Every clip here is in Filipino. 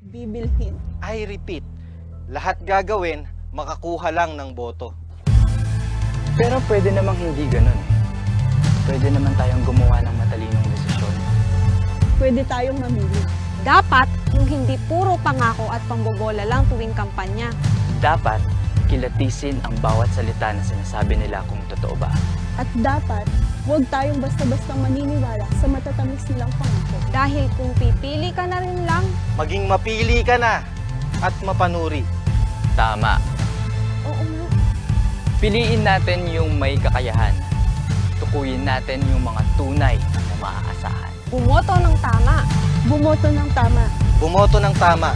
bibilhin. I repeat, lahat gagawin, makakuha lang ng boto. Pero pwede namang hindi ganun. Pwede naman tayong gumawa ng matalinong desisyon. Pwede tayong mamili. Dapat yung hindi puro pangako at pambobola lang tuwing kampanya. Dapat kilatisin ang bawat salita na sinasabi nila kung totoo ba. At dapat, huwag tayong basta-bastang maniniwala sa matatamis nilang pangako. Dahil kung pipili ka na rin lang, Maging mapili ka na at mapanuri. Tama. oo nga. Piliin natin yung may kakayahan. Tukuyin natin yung mga tunay na maaasahan. Bumoto ng tama. Bumoto ng tama. Bumoto ng tama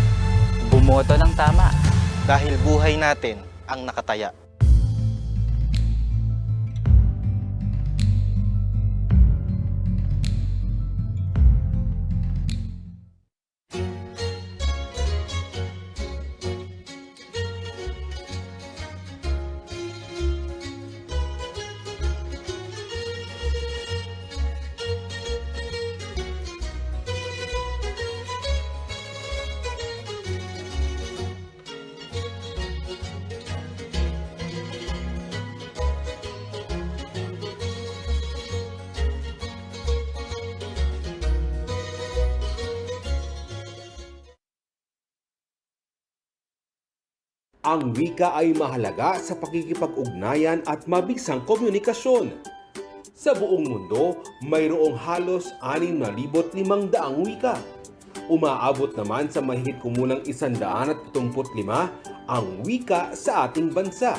Bumoto ng tama. dahil buhay natin ang nakataya. Ang wika ay mahalaga sa pakikipag-ugnayan at mabigsang komunikasyon. Sa buong mundo, mayroong halos 6,500 wika. Umaabot naman sa mahigit kumulang 175 ang wika sa ating bansa.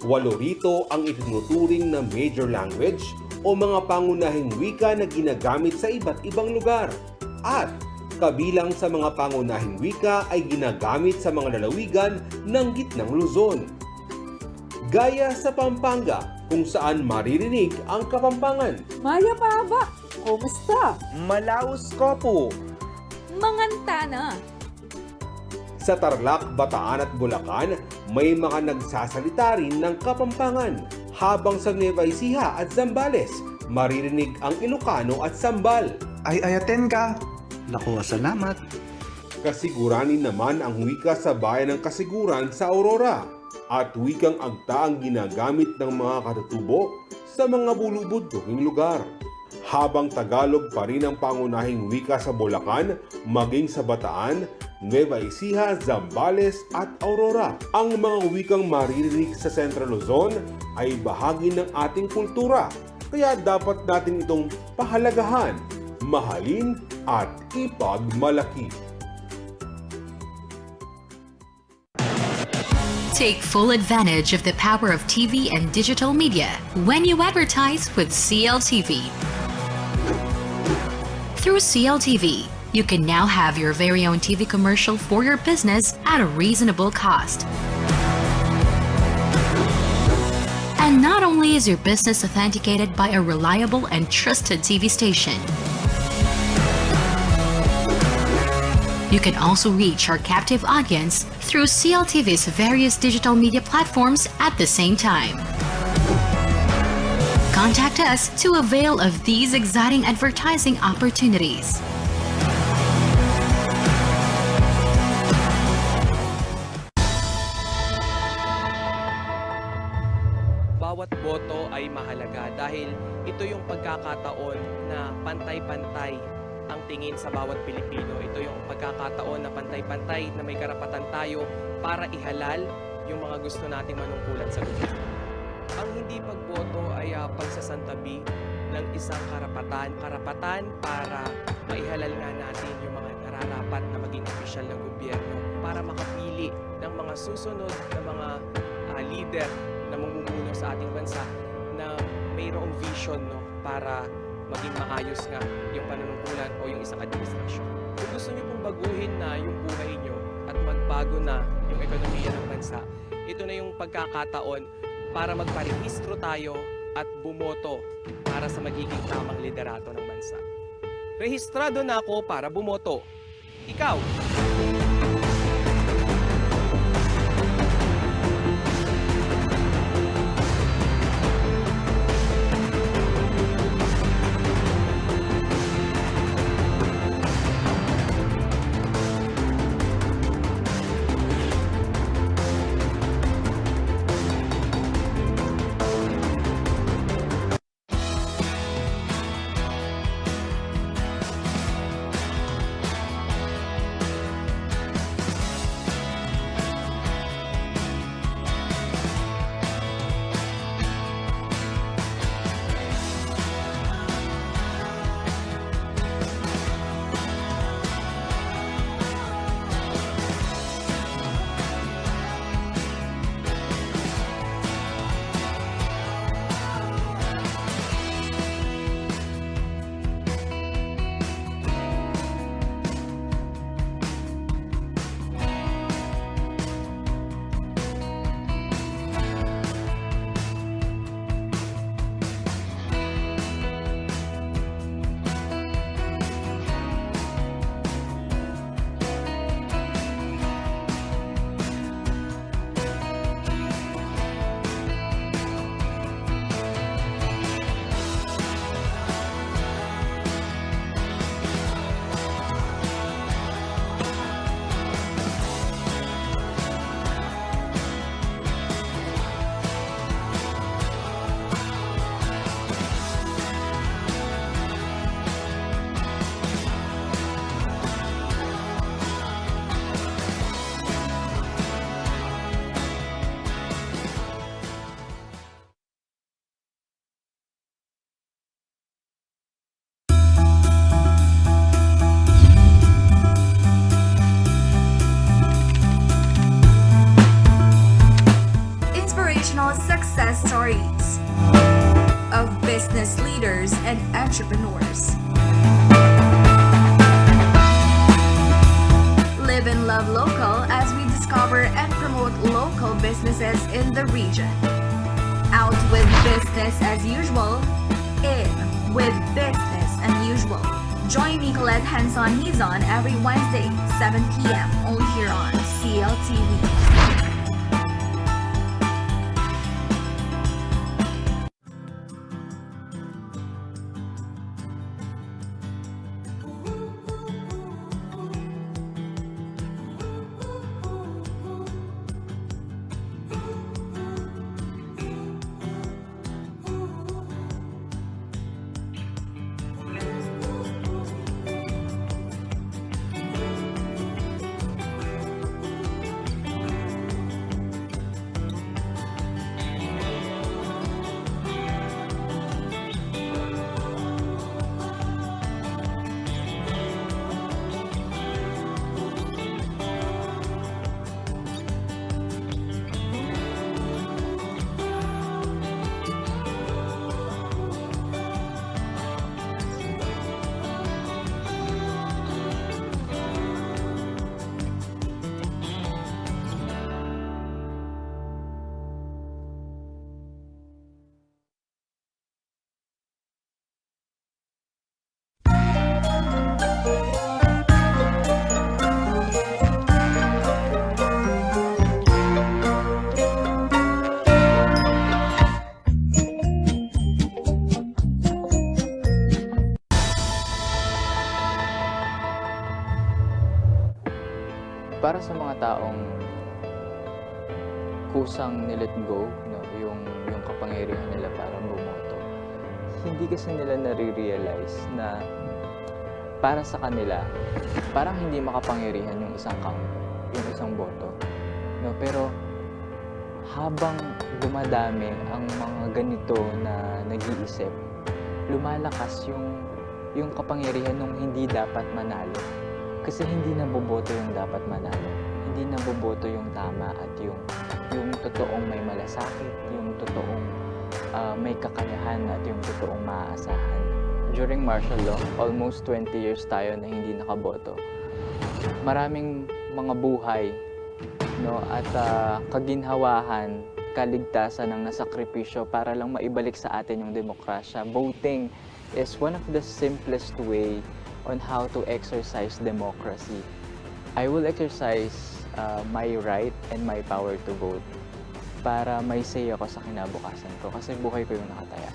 8 rito ang itinuturing na major language o mga pangunahing wika na ginagamit sa iba't ibang lugar. At kabilang sa mga pangunahing wika ay ginagamit sa mga lalawigan ng Gitnang Luzon. Gaya sa Pampanga, kung saan maririnig ang Kapampangan. Maya Paba, kumusta? Malaus Kopo. Mangantana. Sa Tarlac, Bataan at Bulacan, may mga nagsasalita rin ng Kapampangan. Habang sa Nueva Ecija at Zambales, maririnig ang Ilocano at Sambal. Ay ayaten ka. Naku, salamat. Kasiguranin naman ang wika sa bayan ng Kasiguran sa Aurora at wikang agta ang ginagamit ng mga katutubo sa mga bulubuduging lugar. Habang Tagalog pa rin ang pangunahing wika sa Bulacan, maging sa Bataan, Nueva Ecija, Zambales at Aurora. Ang mga wikang maririnig sa Central Luzon ay bahagi ng ating kultura, kaya dapat natin itong pahalagahan, mahalin at ipagmalaki. Take full advantage of the power of TV and digital media when you advertise with CLTV. Through CLTV, you can now have your very own TV commercial for your business at a reasonable cost. And not only is your business authenticated by a reliable and trusted TV station, you can also reach our captive audience through CLTV's various digital media platforms at the same time. Contact us to avail of these exciting advertising opportunities. Bawat boto ay mahalaga dahil ito yung pagkakataon na pantay-pantay ang tingin sa bawat Pilipino. Ito yung pagkakataon na pantay-pantay na may karapatan tayo para ihalal yung mga gusto nating manungkulan sa gobyerno. Ang hindi pagboto ay pagsasantabi ng isang karapatan para maihalal nga natin yung mga nararapat na maging opisyal ng gobyerno para makapili ng mga susunod na mga leader na mamumuno sa ating bansa na mayroong vision para maging maayos nga yung panunungkulan o yung isang administrasyon. Kung gusto niyo pong baguhin na yung buhay niyo at magbago na yung ekonomiya ng bansa, ito na yung pagkakataon para magparehistro tayo at bumoto para sa magiging tamang liderato ng bansa. Rehistrado na ako para bumoto. Ikaw! business leaders and entrepreneurs. Live and love local as we discover and promote local businesses in the region. Out with business as usual, in with business unusual. Join Nicolette Hanson Hizon every Wednesday, 7 p.m. only here on CLTV. Para sa mga taong kusang nilet go, no, yung kapangyarihan nila para bumoto, hindi kasi nila nare-realize na para sa kanila, parang hindi makapangyarihan yung isang count, yung isang boto. No, pero habang dumadami ang mga ganito na nag-iisip, lumalakas yung kapangyarihan ng hindi dapat manalo. Kasi hindi naboboto yung dapat manalo. Hindi naboboto yung tama at yung totoong may malasakit, yung totoong may kakayahan at yung totoong maaasahan. During martial law, almost 20 years tayo na hindi nakaboto. Maraming mga buhay, no, at kaginhawahan, kaligtasan ang nasakripisyo para lang maibalik sa atin yung demokrasya. Voting is one of the simplest way on how to exercise democracy. I will exercise my right and my power to vote para may say ako sa kinabukasan ko kasi buhay ko yung nakataya.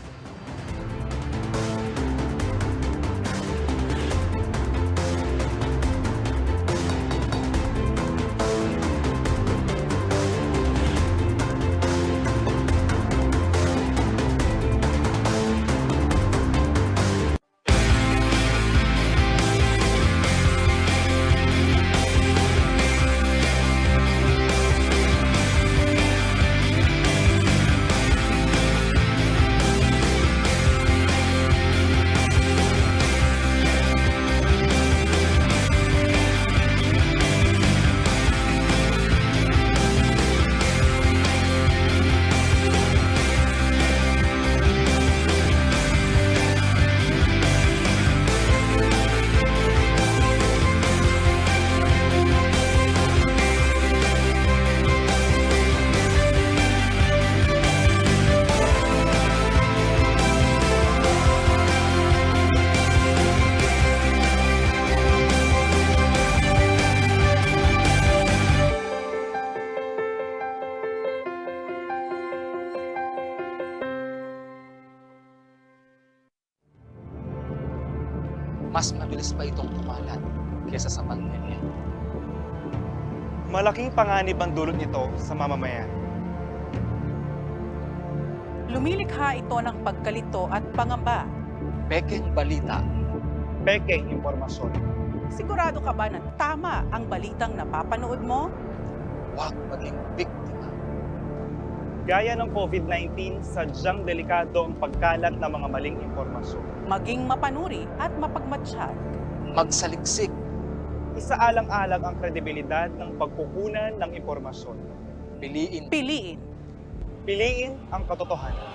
mas mabilis pa itong kumalat kaysa sa pandemya. Malaking panganib ang dulot nito sa mamamayan. Lumilikha ito ng pagkalito at pangamba. Pekeng balita. Pekeng impormasyon. Sigurado ka ba na tama ang balitang napapanood mo? Huwag maging biktima. Gaya ng COVID-19, sadyang delikado ang pagkalat ng mga maling impormasyon. Maging mapanuri at mapagmatsyag. Magsaliksik. Isaalang-alang ang kredibilidad ng pagkukunan ng impormasyon. Piliin. Piliin. Piliin ang katotohanan.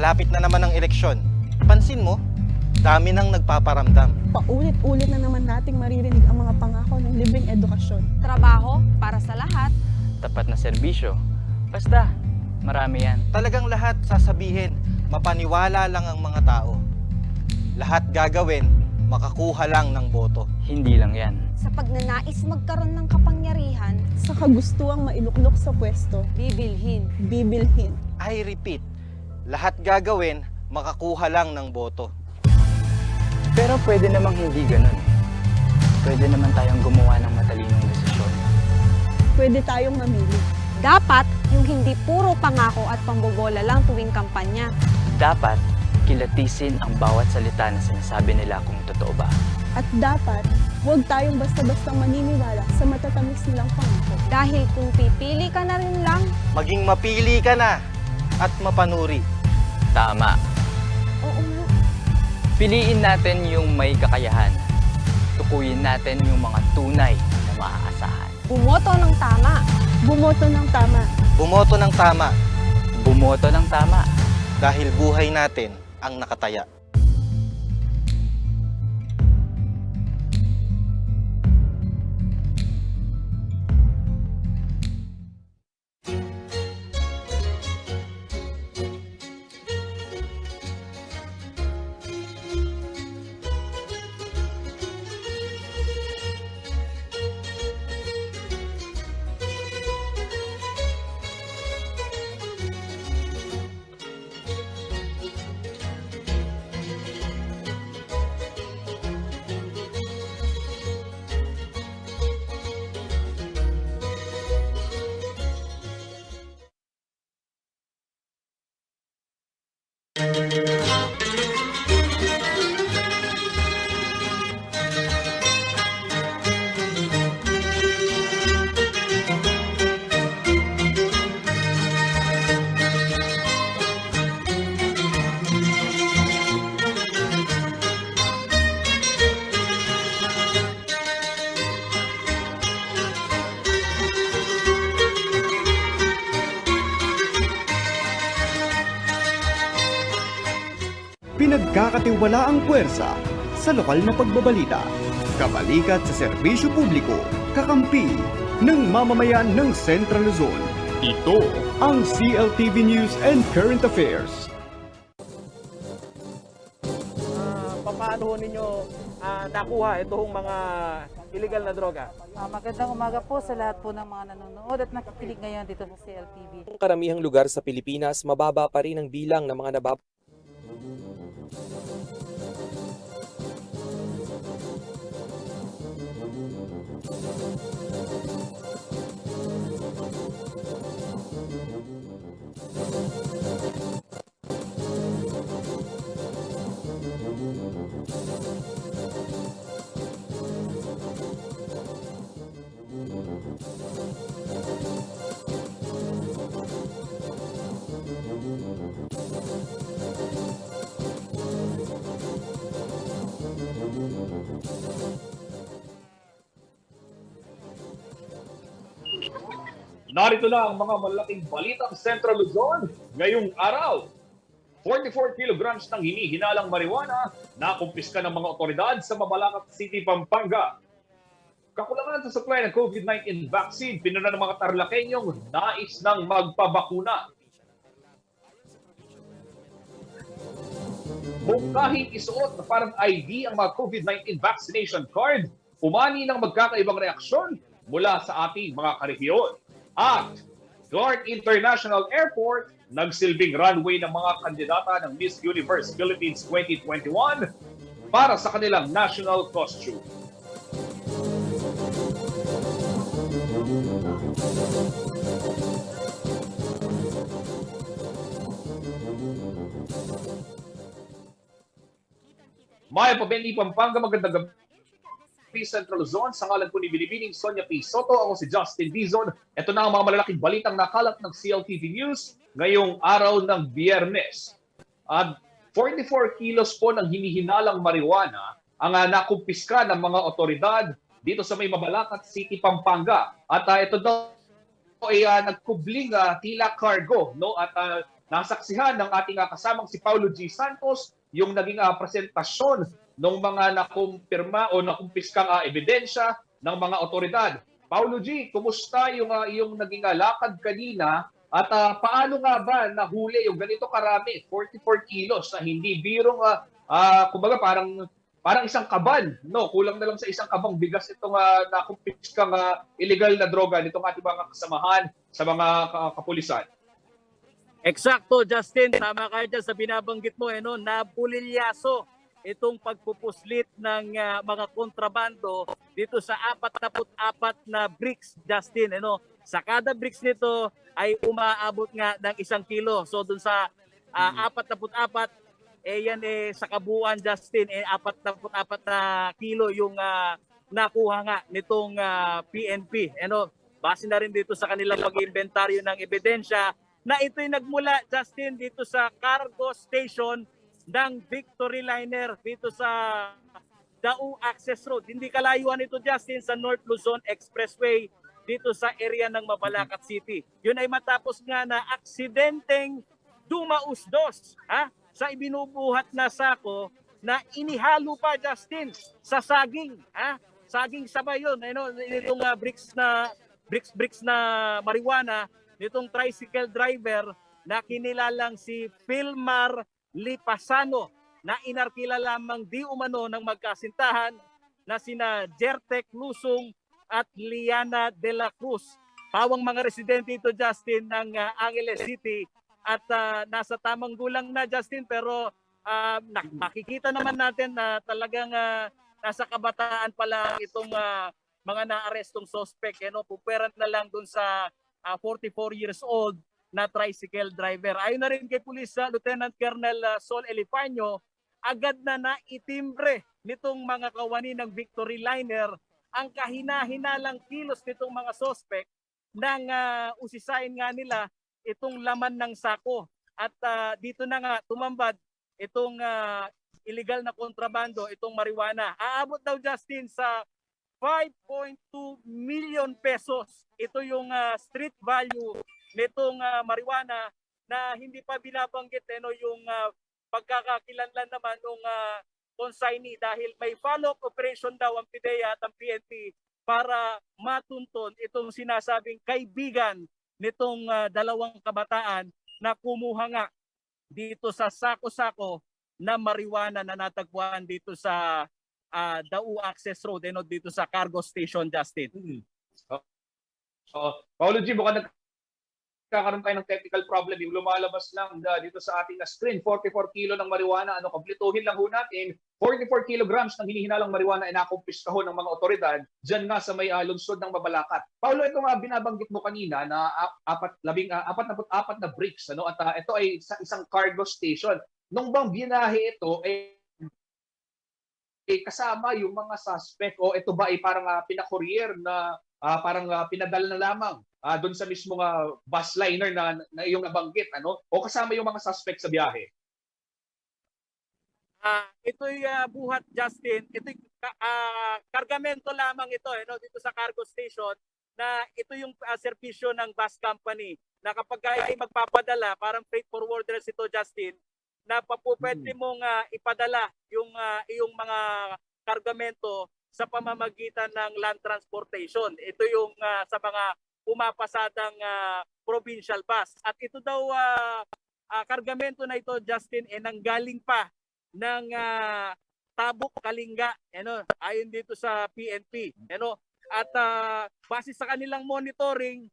Malapit na naman ang eleksyon. Pansin mo, dami nang nagpaparamdam. Paulit-ulit na naman nating maririnig ang mga pangako ng libreng edukasyon. Trabaho para sa lahat. Tapat na serbisyo. Basta, marami yan. Talagang lahat sasabihin, mapaniwala lang ang mga tao. Lahat gagawin, makakuha lang ng boto. Hindi lang yan. Sa pagnanais magkaroon ng kapangyarihan, Sa kagustuang mailuklok sa pwesto, bibilhin. bibilhin. I repeat, lahat gagawin, makakuha lang ng boto. Pero pwede namang hindi ganun. Pwede naman tayong gumawa ng matalinong desisyon. Pwede tayong mamili. Dapat yung hindi puro pangako at pambobola lang tuwing kampanya. Dapat, kilatisin ang bawat salita na sinasabi nila kung totoo ba. At dapat, huwag tayong basta-bastang maniniwala sa matatamis nilang pangako. Dahil kung pipili ka na rin lang, Maging mapili ka na at mapanuri. Tama. oo nga. Piliin natin yung may kakayahan. Tukuyin natin yung mga tunay na maaasahan. Bumoto ng tama. Bumoto ng tama. Bumoto ng tama Bumoto ng tama. dahil buhay natin ang nakataya. Pinagkakatiwala ang puwersa sa lokal na pagbabalita. Kabalikat sa serbisyo publiko, kakampi ng mamamayan ng Central Luzon. Ito ang CLTV News and Current Affairs. Paano ninyo nakuha itong mga illegal na droga? Magandang umaga po sa lahat po ng mga nanonood at nakikinig ngayon dito sa CLTV. Karamihang lugar sa Pilipinas, mababa pa rin ang bilang ng mga Narito na ang mga malaking balitang Central Luzon ngayong araw. 44 kilograms ng hinihinalang marijuana na kumpiska ng mga otoridad sa Mabalacat City, Pampanga. Kakulangan sa supply ng COVID-19 vaccine, pinuna ng mga Tarlakenyong nais ng magpabakuna. Mungkahing isuot na parang ID ang mga COVID-19 vaccination card, umani ng magkakaibang reaksyon mula sa ating mga karehiyon. At Clark International Airport, nagsilbing runway ng mga kandidata ng Miss Universe Philippines 2021 para sa kanilang national costume. Maya Pabeni, Pampanga, magandang gabi. Central Luzon, sa ngalan po ni Binibining Sonia P. Soto, ako si Justin Dizon. Ito na ang mga malalaking balitang nakalat ng CLTV News ngayong araw ng Biyernes. At 44 kilos po ng hinihinalang marijuana ang nakumpiska ng mga otoridad dito sa may Mabalacat City, Pampanga. At ito daw ay nagkubling tila cargo, no? At nasaksihan ng ating kasamang si Paulo G. Santos yung naging presentasyon ng mga nakumpirma o nakumpiskang ebidensya ng mga otoridad. Paulo G, kumusta yung iyong naging lakad kanina at paano nga ba nahuli yung ganito karami, 44 kilos na hindi birong, kumbaga parang isang kaban, no? Kulang na lang sa isang kabang bigas itong nakumpiskang illegal na droga nitong ating mga kasamahan sa mga kapulisan. Eksakto, Justin. Tama kayo dyan sa binabanggit mo. Napulilyaso itong pagpupuslit ng mga kontrabando dito sa 44 na bricks, Justin. Sa kada bricks nito ay umaabot nga ng 1 kilo. So dun sa 44, yan sa kabuuan, Justin, 44 na kilo yung nakuha nga nitong PNP. Base na rin dito sa kanilang pag-inventaryo ng ebidensya na ito'y nagmula, Justin, dito sa cargo station ng Victory Liner dito sa Dao Access Road. Hindi kalayuan ito, Justin, sa North Luzon Expressway dito sa area ng Mabalacat City. Yun ay matapos nga na aksidenteng dumausdos sa ibinubuhat na sako na inihalo pa, Justin, sa saging. Saging sabay yun. Itong bricks na marijuana nitong tricycle driver na kinilalang si Filmar Lipasano na inarkila lamang di umano ng magkasintahan na sina Jertek Lusong at Liana de la Cruz. Pawang mga residente ito, Justin, ng Angeles City at nasa tamang gulang na, Justin, pero makikita naman natin na talagang nasa kabataan pa lang itong mga naarestong suspect. Puperan na lang dun sa 44 years old na tricycle driver. Ayon na rin kay Police Lieutenant Colonel Sol Elifanio, agad na naitimbre nitong mga kawani ng Victory Liner ang kahina-hinalang kilos nitong mga suspect nang usisain nga nila itong laman ng sako. At dito na nga tumambad itong illegal na kontrabando, itong marijuana. Aabot daw, Justin, sa 5.2 million pesos. Ito yung street value nitong marijuana na hindi pa binabanggit yung pagkakakilanlan naman ng consignee dahil may follow-up operation daw ang PIDEA at ang PNP para matunton itong sinasabing kaibigan nitong dalawang kabataan na kumuha nga dito sa sako-sako na marijuana na natagpuan dito sa Dao Access Road, dito sa cargo station, Justin. Paulo G, mukhang nagkakaroon tayo ng technical problem. Yung lumalabas lang dito sa ating screen, 44 kilo ng marijuana. Komplituhin lang ho natin, 44 kilograms ng hinihinalang marijuana ay nakumpiskahon ng mga otoridad dyan nga sa may lungsod ng Mabalacat. Paulo, ito nga binabanggit mo kanina na 44 na bricks. At ito ay isang cargo station. Nung bang binahe ito, kasama yung mga suspect o ito ba ay parang pinakourier na parang pinadala na lamang doon sa mismong bus liner na iyong nabanggit, o kasama yung mga suspect sa biyahe? Ito'y buhat, Justin. Ito'y kargamento lamang ito dito sa cargo station na ito yung serbisyo ng bus company na kapag ay magpapadala, parang freight forwarders ito, Justin, na pwede mong ipadala yung iyong mga kargamento sa pamamagitan ng land transportation. Ito yung sa mga pumapasadang provincial bus. At ito daw, kargamento na ito, Justin, nanggaling pa ng Tabuk, Kalinga, ayon dito sa PNP. At base sa kanilang monitoring,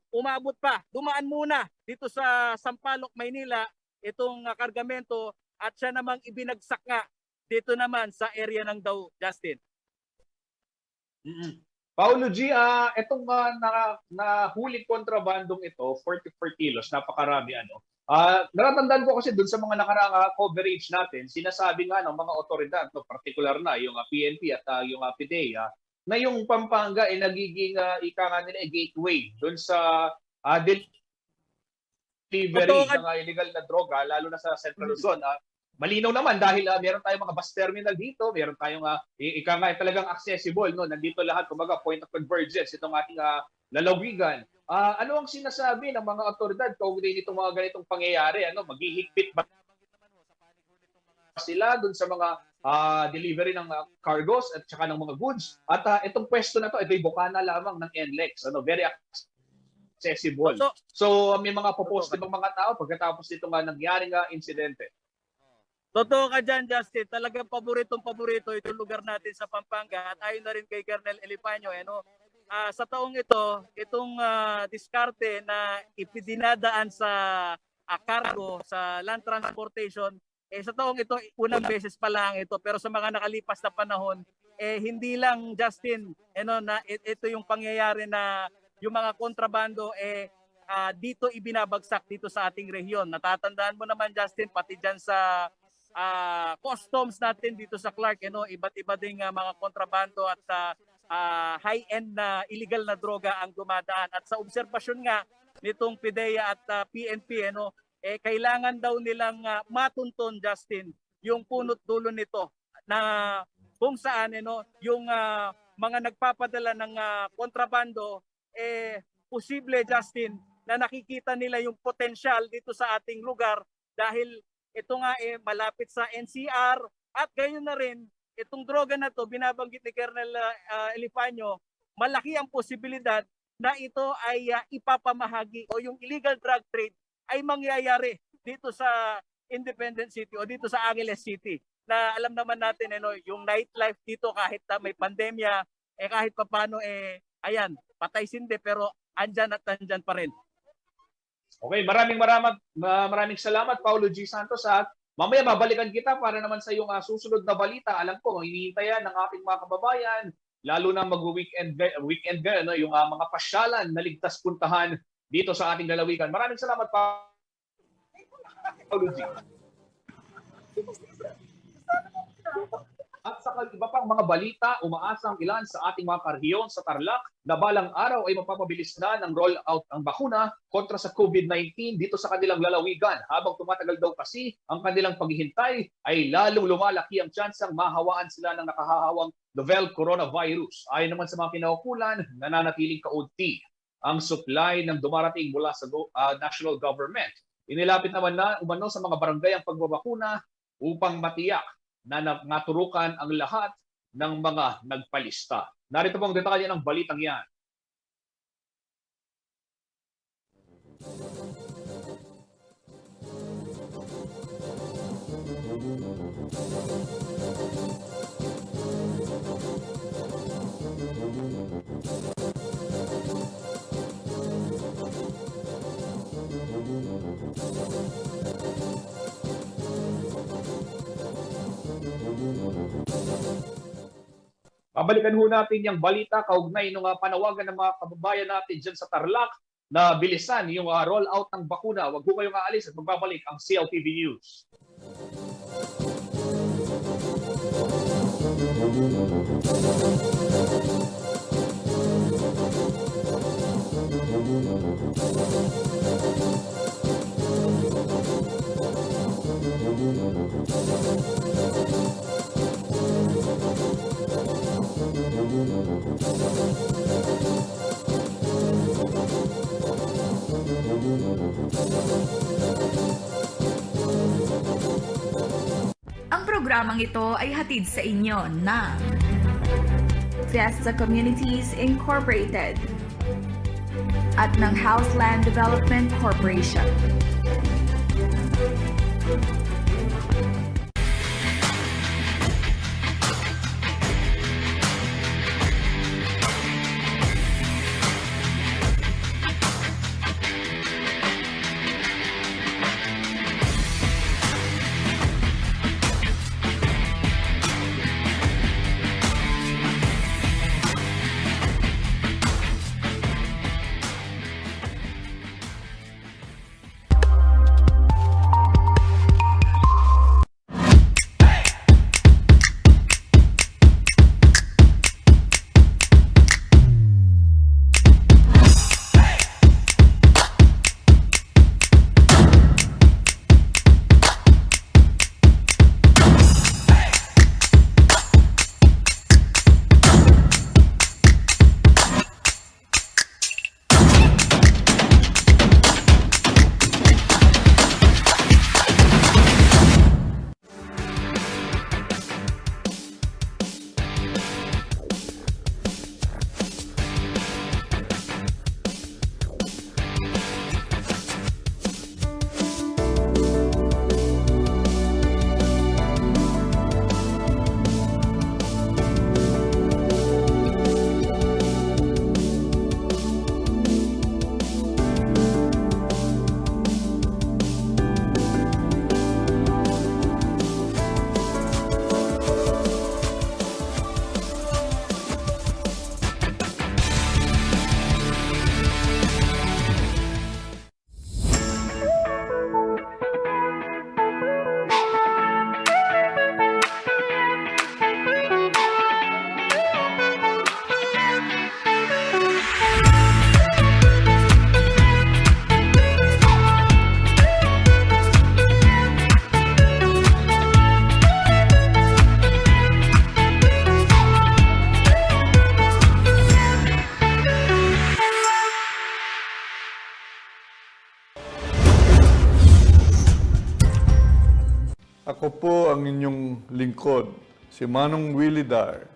umabot pa, dumaan muna dito sa Sampaloc, Maynila, itong kargamento at siya namang ibinagsak nga dito naman sa area ng Dao, Justin. Paulo G, itong nahuling kontrabandong ito, 44 kilos, napakarami. Natatandaan ko kasi dun sa mga nakaraang coverage natin, sinasabi nga ng mga otoridad, particular na yung PNP at yung PIDEA, na yung Pampanga ay nagiging gateway dun sa delivery ng illegal na droga, lalo na sa Central Luzon. Malinaw naman dahil meron tayong mga bus terminal dito, meron tayong talagang accessible, nandito lahat, kumbaga point of convergence itong ating lalawigan. Ano ang sinasabi ng mga otoridad kaugnay nitong mga ganitong pangyayari? Maghihigpit ba sila dun sa mga delivery ng cargos at saka ng mga goods? At itong pwesto na to, ito'y bukana lamang ng NLEX. Very accessible. So may mga popost ng mga tao pagkatapos nito nga nangyaring insidente. Totoo ka dyan, Justin. Talagang paborito itong lugar natin sa Pampanga at ayon na rin kay Colonel Elifanio. Sa taong ito, itong diskarte na ipidinadaan sa cargo, sa land transportation, sa taong ito, unang beses pa lang ito. Pero sa mga nakalipas na panahon, hindi lang, Justin, na ito yung pangyayari na yung mga kontrabando, dito ibinabagsak dito sa ating rehiyon. Natatandaan mo naman, Justin, pati dyan sa customs natin dito sa Clark, iba't iba ding mga kontrabando at high-end na illegal na droga ang dumadaan. At sa obserbasyon nga nitong PIDEA at PNP, kailangan daw nilang matunton, Justin, yung punot dulo nito na kung saan yung mga nagpapadala ng kontrabando, posible, Justin, na nakikita nila yung potensyal dito sa ating lugar dahil ito nga malapit sa NCR at gayon na rin itong droga na to, binabanggit ni Colonel Elifanio, malaki ang posibilidad na ito ay ipapamahagi o yung illegal drug trade ay mangyayari dito sa Independent City o dito sa Angeles City. Na alam naman natin yung nightlife dito kahit may pandemya, kahit papano ayan, patay sindi pero andyan at andyan pa rin. Okay, maraming salamat Paulo G. Santos at mamaya mabalikan kita para naman sa iyong susunod na balita. Alam ko, hinihintayan ng ating mga kababayan, lalo na mag-weekend yung mga pasyalan na ligtas puntahan dito sa ating lalawigan. Maraming salamat Paulo G. At sa iba pang mga balita, umaasa ang ilan sa ating mga karehiyon sa Tarlac na balang araw ay mapapabilis na ng roll-out ang bakuna kontra sa COVID-19 dito sa kanilang lalawigan. Habang tumatagal daw kasi ang kanilang paghihintay, ay lalong lumalaki ang tsansang mahawaan sila ng nakahahawang novel coronavirus. Ayon naman sa mga kinaukulan, nananatiling kaunti ang supply ng dumarating mula sa national government. Inilapit naman na umano sa mga barangay ang pagbabakuna upang matiyak na naturukan ang lahat ng mga nagpalista. Narito pong detalye ng balitang yan. Pabalikan ho natin yung balita kaugnay ng panawagan ng mga kababayan natin dyan sa Tarlac na bilisan yung roll-out ng bakuna. Huwag ho kayong aalis at magbabalik ang CLTV News. Ang programang ito ay hatid sa inyo na Fiesta Communities Incorporated at ng Houseland Development Corporation. Ako po ang inyong lingkod, si Manong Willie Dar,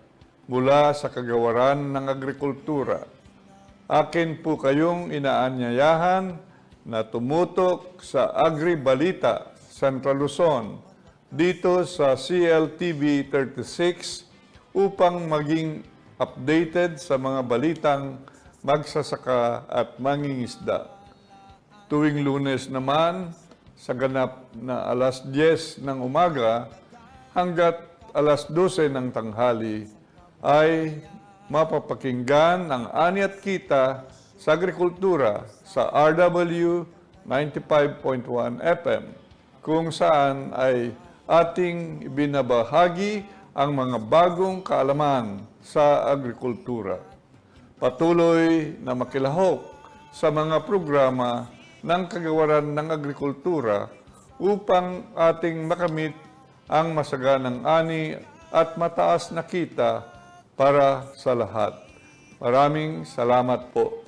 mula sa Kagawaran ng Agrikultura. Akin po kayong inaanyayahan na tumutok sa Agri-Balita, Central Luzon, dito sa CLTV 36 upang maging updated sa mga balitang magsasaka at mangingisda. Tuwing Lunes naman, sa ganap na alas 10 ng umaga hanggat alas 12 ng tanghali ay mapapakinggan ang Ani at Kita sa Agrikultura sa RW 95.1 FM kung saan ay ating ibinabahagi ang mga bagong kaalaman sa agrikultura. Patuloy na makilahok sa mga programa ng Kagawaran ng Agrikultura upang ating makamit ang masaganang ani at mataas na kita para sa lahat. Maraming salamat po.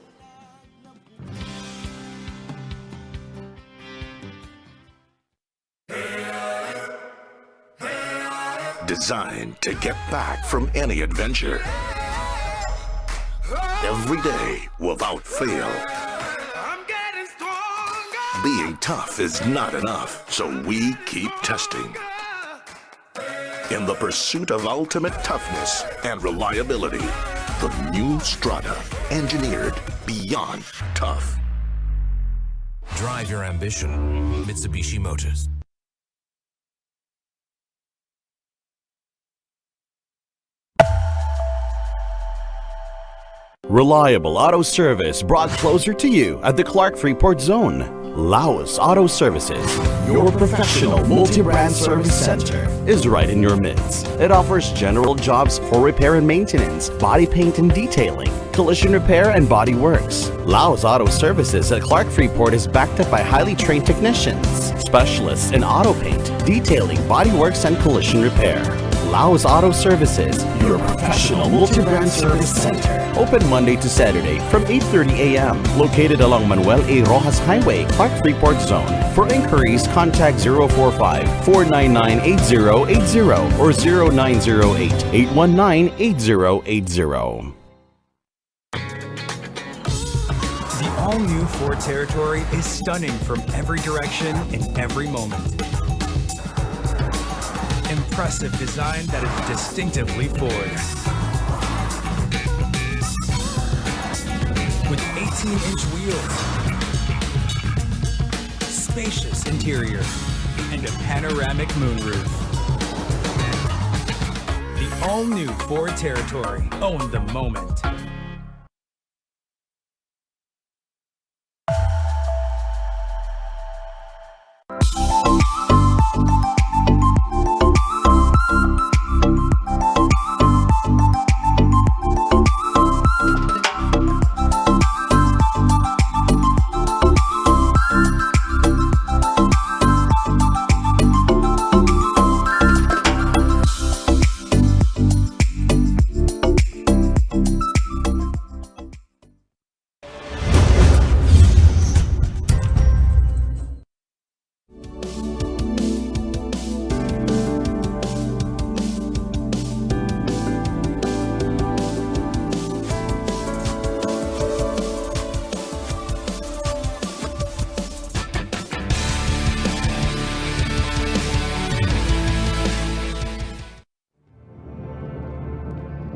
Designed to get back from any adventure. Every day without fail. Being tough is not enough, so we keep testing. In the pursuit of ultimate toughness and reliability, the new Strata, engineered beyond tough. Drive your ambition, Mitsubishi Motors. Reliable auto service brought closer to you at the Clark Freeport Zone. Laos Auto Services, your professional multi-brand service center, is right in your midst. It offers general jobs for repair and maintenance, body paint and detailing, collision repair and body works. Laos Auto Services at Clark Freeport is backed up by highly trained technicians, specialists in auto paint, detailing, body works and collision repair. Laos Auto Services, your professional multi-brand service center. Open Monday to Saturday from 8:30 a.m. Located along Manuel A. Rojas Highway, Clark Freeport Zone. For inquiries, contact 045-499-8080 or 0908-819-8080. The all-new Ford Territory is stunning from every direction in every moment. Impressive design that is distinctively Ford. With 18-inch wheels, spacious interior, and a panoramic moonroof. The all-new Ford Territory. Own the moment.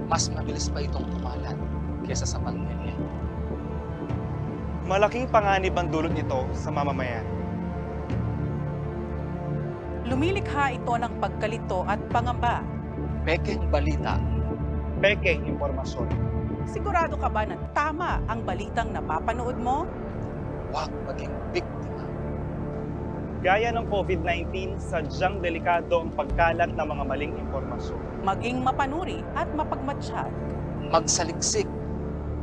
Mas mabilis pa itong kumalat kesa sa pandemya. Malaking panganib ang dulot nito sa mamamayan. Lumilikha ito ng pagkalito at pangamba. Pekeng balita. Pekeng impormasyon. Sigurado ka ba na tama ang balitang napapanood mo? Huwag maging biktima. Gaya ng COVID-19, sadyang delikado ang pagkalat ng mga maling impormasyon. Maging mapanuri at mapagmatsyag. Magsaliksik.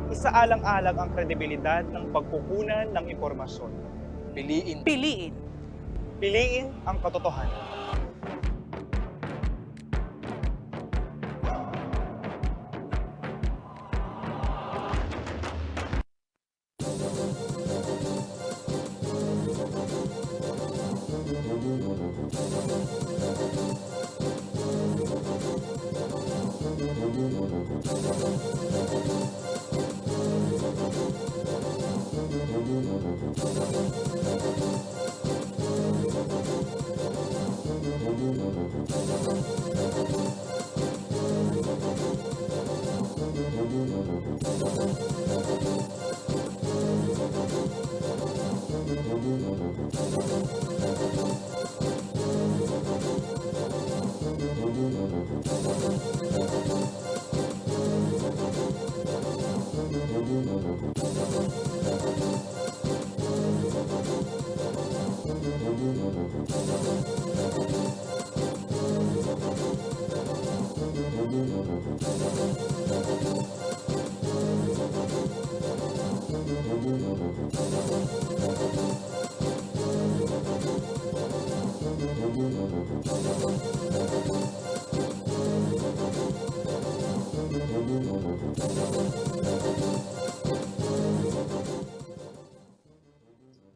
Isaalang-alang ang kredibilidad ng pagkukunan ng impormasyon. Piliin. Piliin. Piliin ang katotohanan.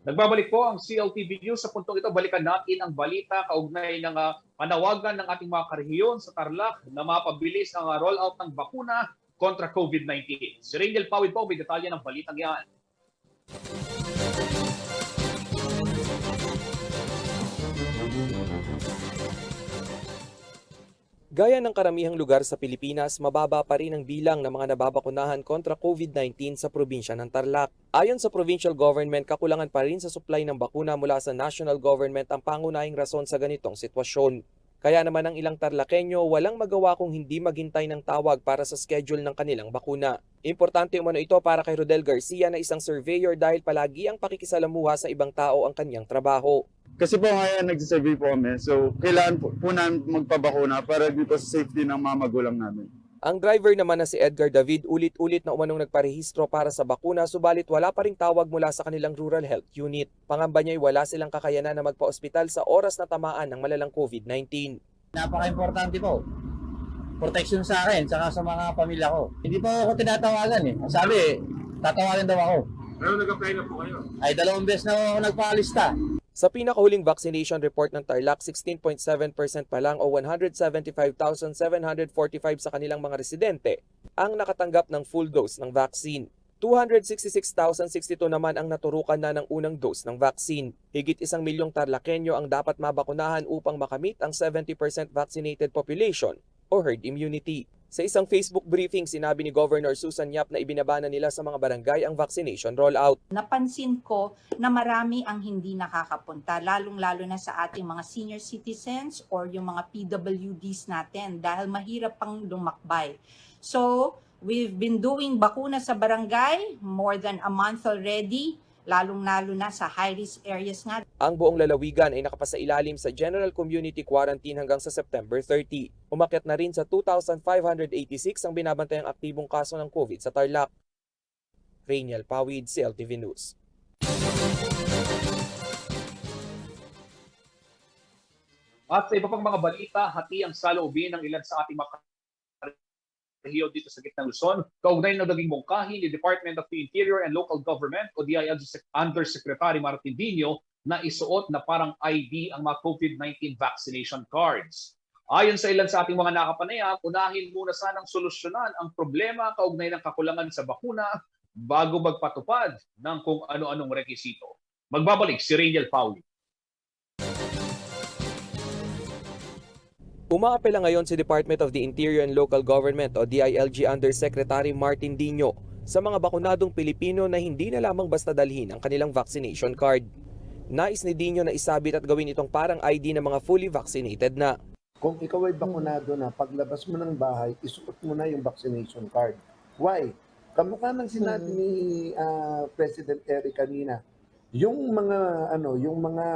Nagbabalik po ang CLTV News. Sa puntong ito, balikan natin ang balita kaugnay ng panawagan ng ating mga karehiyon sa Tarlac na mapabilis ang rollout ng bakuna kontra COVID-19. Si Rangel Pawid po, may detalye ng balitang yan. Gaya ng karamihang lugar sa Pilipinas, mababa pa rin ang bilang ng mga nababakunahan kontra COVID-19 sa probinsya ng Tarlac. Ayon sa provincial government, kakulangan pa rin sa supply ng bakuna mula sa national government ang pangunahing rason sa ganitong sitwasyon. Kaya naman ang ilang Tarlakenyo walang magawa kung hindi maghintay ng tawag para sa schedule ng kanilang bakuna. Importante umano ito para kay Rodel Garcia na isang surveyor dahil palagi ang pakikisalamuha sa ibang tao ang kanyang trabaho. Kasi po ngayon nagsisurvey po kami, so kailangan po namin magpabakuna para dito sa safety ng mga magulang namin. Ang driver naman na si Edgar David ulit-ulit na umanong nagparehistro para sa bakuna subalit wala pa ring tawag mula sa kanilang rural health unit. Pangamba niya'y wala silang kakayanan na magpa-ospital sa oras na tamaan ng malalang COVID-19. Napaka-importante po. Protection sa akin, saka sa mga pamilya ko. Hindi po ako tinatawagan eh. Sabi, tatawagan daw ako. Pero nag-apply na po kayo? Ay, 2 beses na ako nagpaalista. Sa pinakahuling vaccination report ng Tarlac, 16.7% pa lang o 175,745 sa kanilang mga residente ang nakatanggap ng full dose ng vaccine. 266,062 naman ang naturukan na ng unang dose ng vaccine. Higit 1 milyong Tarlakenyo ang dapat mabakunahan upang makamit ang 70% vaccinated population o herd immunity. Sa isang Facebook briefing, sinabi ni Governor Susan Yap na ibinaba na nila sa mga barangay ang vaccination rollout. Napansin ko na marami ang hindi nakakapunta, lalong-lalo na sa ating mga senior citizens or yung mga PWDs natin dahil mahirap pang lumakbay. So, we've been doing bakuna sa barangay more than a month already, lalong-lalo na sa high-risk areas nga. Ang buong lalawigan ay nakapasailalim sa General Community Quarantine hanggang sa September 30. Umakyat na rin sa 2,586 ang binabantayang aktibong kaso ng COVID sa Tarlac. Rangel Pawid, CLTV News. At sa iba pang mga balita, hati ang saloobin ng ilan sa ating mga rehiyon dito sa gitnang Luzon, kaugnay ng naging mungkahi ni Department of the Interior and Local Government o DILG Undersecretary Martin Dino na isuot na parang ID ang mga COVID-19 vaccination cards. Ayon sa ilan sa ating mga nakapanayam, unahin muna sanang solusyonan ang problema kaugnay ng kakulangan sa bakuna bago magpatupad ng kung ano-anong rekisito. Magbabalik si Rangel Pauli. Umaapela ngayon si Department of the Interior and Local Government o DILG Undersecretary Martin Dino sa mga bakunadong Pilipino na hindi na lamang basta dalhin ang kanilang vaccination card. Nais ni Dino na isabit at gawin itong parang ID ng mga fully vaccinated na. Kung ikaw ay bakunado na, paglabas mo ng bahay, isuot mo na yung vaccination card. Why? Kamukha ng sinabi ni President Eric kanina, yung mga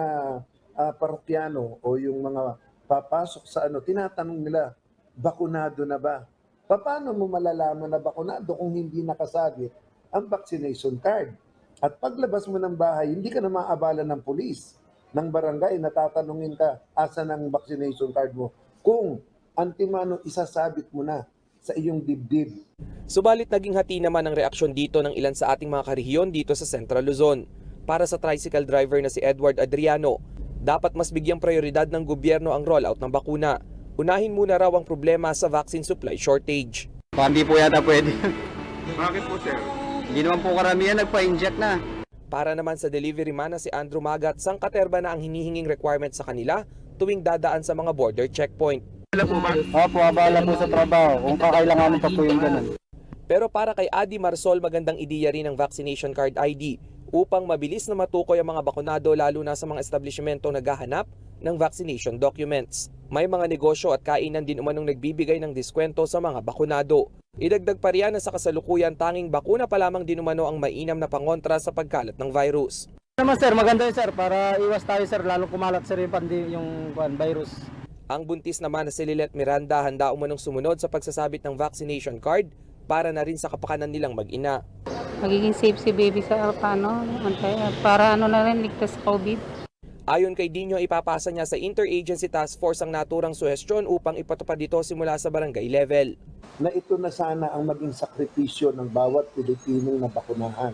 parokyano o yung mga papasok sa tinatanong nila, bakunado na ba? Paano mo malalaman na bakunado kung hindi nakasabit ang vaccination card? At paglabas mo ng bahay, hindi ka na maabala ng pulis, ng barangay, natatanungin ka, asan ang vaccination card mo? Kung antimano isasabit mo na sa iyong dibdib. Subalit naging hati naman ang reaksyon dito ng ilan sa ating mga karehiyon dito sa Central Luzon. Para sa tricycle driver na si Edward Adriano, dapat mas bigyang prioridad ng gobyerno ang rollout ng bakuna. Unahin muna raw ang problema sa vaccine supply shortage. Hindi po yata pwede. Bakit po, sir? Hindi naman po karamihan nagpa-inject na. Para naman sa delivery man na si Andrew Magat, sangkaterba na ang hinihinging requirement sa kanila tuwing dadaan sa mga border checkpoint. Opo, abala po sa trabaho kung kakailanganin pa po yung ganun. Pero para kay Adi Marsol, magandang ideya rin ang vaccination card ID upang mabilis na matukoy ang mga bakunado lalo na sa mga establishmento naghahanap ng vaccination documents. May mga negosyo at kainan din umanong nagbibigay ng diskwento sa mga bakunado. Idagdag pa riyan na sa kasalukuyan tanging bakuna pa lamang din umano ang mainam na pangontra sa pagkalat ng virus. Naman sir, maganda yun sir, para iwas tayo sir, lalong kumalat sir yung virus. Ang buntis naman na si Lilet Miranda handa umunong sumunod sa pagsasabit ng vaccination card para na rin sa kapakanan nilang mag-ina. Magiging safe si baby sa para na rin ligtas sa COVID. Ayon kay Dino, ipapasa niya sa Interagency Task Force ang naturang suhestyon upang ipatupad dito simula sa barangay level. Na ito na sana ang maging sakripisyo ng bawat Pilipinong nabakunahan.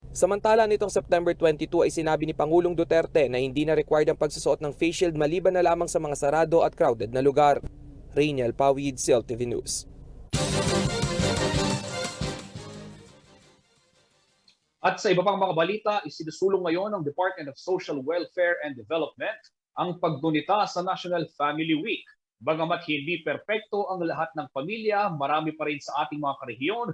Samantala nitong September 22 ay sinabi ni Pangulong Duterte na hindi na required ang pagsusuot ng face shield maliban na lamang sa mga sarado at crowded na lugar. Rainiel Pawid, CLTV News. At sa iba pang mga balita, isinusulong ngayon ng Department of Social Welfare and Development ang paggunita sa National Family Week. Bagamat hindi perpekto ang lahat ng pamilya, marami pa rin sa ating mga karehiyon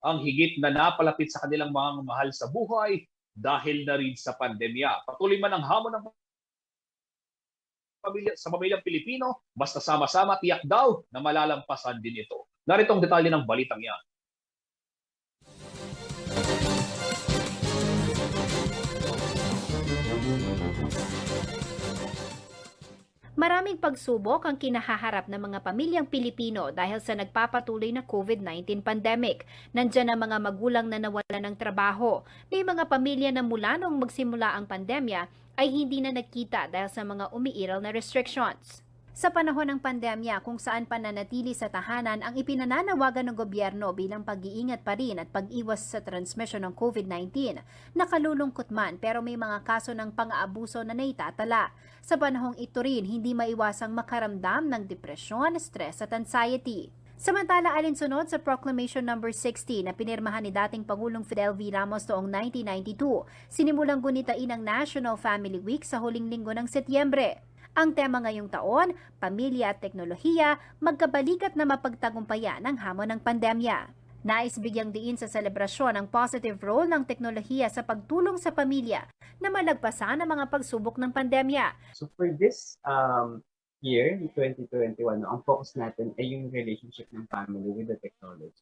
ang higit na napalapit sa kanilang mga mahal sa buhay dahil na rin sa pandemya. Patuloy man ang hamon ng pamilya sa pamilyang Pilipino, basta sama-sama tiyak daw na malalampasan din ito. Narito ang detalye ng balitang yan. Maraming pagsubok ang kinahaharap ng mga pamilyang Pilipino dahil sa nagpapatuloy na COVID-19 pandemic. Nandiyan ang mga magulang na nawalan ng trabaho. May mga pamilya na mula noong magsimula ang pandemya ay hindi na nagkita dahil sa mga umiiral na restrictions. Sa panahon ng pandemya kung saan pananatili sa tahanan ang ipinananawagan ng gobyerno bilang pag-iingat pa rin at pag-iwas sa transmission ng COVID-19, nakalulungkot man pero may mga kaso ng pang-aabuso na naitatala. Sa panahong ito rin, hindi maiwasang makaramdam ng depresyon, stress at anxiety. Samantala, alinsunod sa Proclamation No. 60 na pinirmahan ni dating Pangulong Fidel V. Ramos noong 1992, sinimulang gunitain ang National Family Week sa huling linggo ng Setyembre. Ang tema ngayong taon, pamilya at teknolohiya, magkabalikat na mapagtagumpayan ng hamon ng pandemya. Nais bigyang diin sa selebrasyon ang positive role ng teknolohiya sa pagtulong sa pamilya na malagpasan ang mga pagsubok ng pandemya. So for this year, 2021, ang focus natin ay yung relationship ng family with the technology.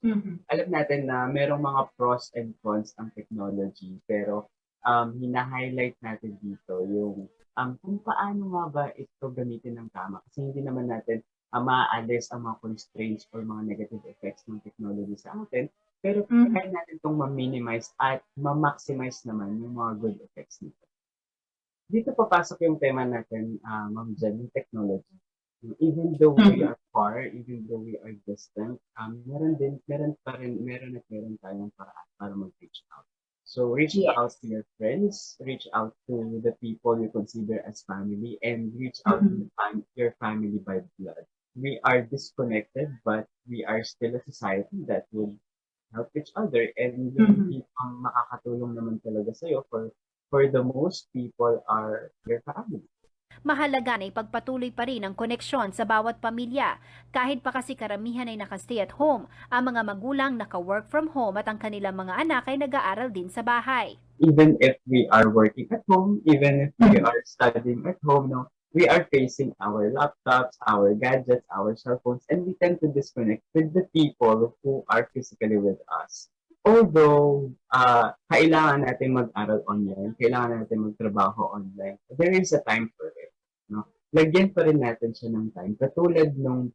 Alam natin na merong mga pros and cons ang technology, pero hina-highlight natin dito yung kung paano nga ba ito gamitin ng tama. Kasi hindi naman natin maaalis ang mga constraints or mga negative effects ng technology sa atin, pero kaya natin itong ma-minimize at ma-maximize naman yung mga good effects nito. Dito papasok yung tema natin, Ma'am Jen, yung technology. Even though we are far, even though we are distant, meron tayong paraan para mag-reach out. So reach out to your friends, reach out to the people you consider as family, and reach out to your family by blood. We are disconnected, but we are still a society that will help each other, and yung ang makakatulong naman talaga sa'yo for the most people are your family. Mahalaga na ipagpatuloy pa rin ang koneksyon sa bawat pamilya. Kahit pa kasi karamihan ay nakastay at home, ang mga magulang naka-work from home at ang kanilang mga anak ay nag-aaral din sa bahay. Even if we are working at home, even if we are studying at home, we are facing our laptops, our gadgets, our cell phones, and we tend to disconnect with the people who are physically with us. Although, kailangan natin mag-aral online, kailangan natin magtrabaho online, there is a time for it. No? Lagyan pa rin natin siya ng time. Katulad nung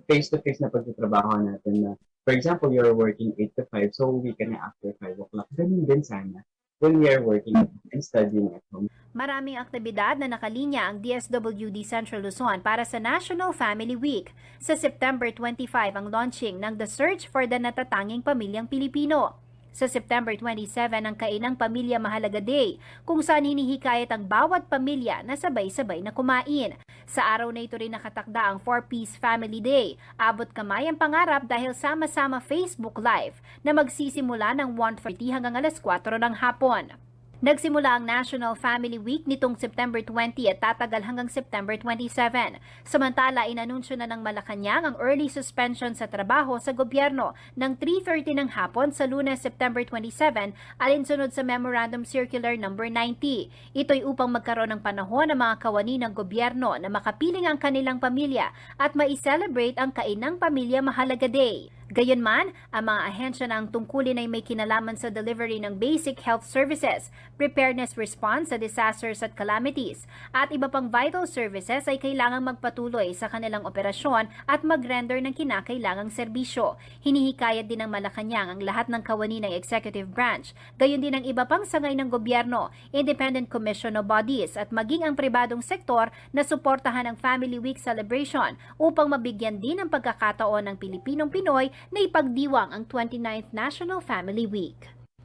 face-to-face na pagtatrabaho natin na, for example, you're working 8 to 5, so we can after 5 o'clock. Ganun din sana when we are working and studying at home. Maraming aktibidad na nakalinya ang DSWD Central Luzon para sa National Family Week. Sa September 25 ang launching ng The Search for the Natatanging Pamilyang Pilipino. Sa September 27 ang Kainang Pamilya Mahalaga Day, kung saan hinihikayat ang bawat pamilya na sabay-sabay na kumain. Sa araw na ito rin nakatakda ang 4-Piece Family Day. Abot kamay ang pangarap dahil sama-sama Facebook Live na magsisimula ng 1:40 hanggang alas 4 ng hapon. Nagsimula ang National Family Week nitong September 20 at tatagal hanggang September 27. Samantala, inanunsyo na ng Malacanang ang early suspension sa trabaho sa gobyerno ng 3:30 ng hapon sa Lunes, September 27, alinsunod sa Memorandum Circular No. 90. Ito'y upang magkaroon ng panahon ng mga kawani ng gobyerno na makapiling ang kanilang pamilya at mai-celebrate ang Kainang Pamilya Mahalaga Day. Gayunman, ang mga ahensya ng tungkulin ay may kinalaman sa delivery ng basic health services, preparedness response sa disasters at calamities, at iba pang vital services ay kailangang magpatuloy sa kanilang operasyon at mag-render ng kinakailangang serbisyo. Hinihikayat din ng Malacanang ang lahat ng kawani ng executive branch, gayon din ang iba pang sangay ng gobyerno, independent commission o bodies at maging ang pribadong sektor na suportahan ang Family Week celebration upang mabigyan din ng pagkakataon ng Pilipinong Pinoy na ipagdiwang ang 29th National Family Week.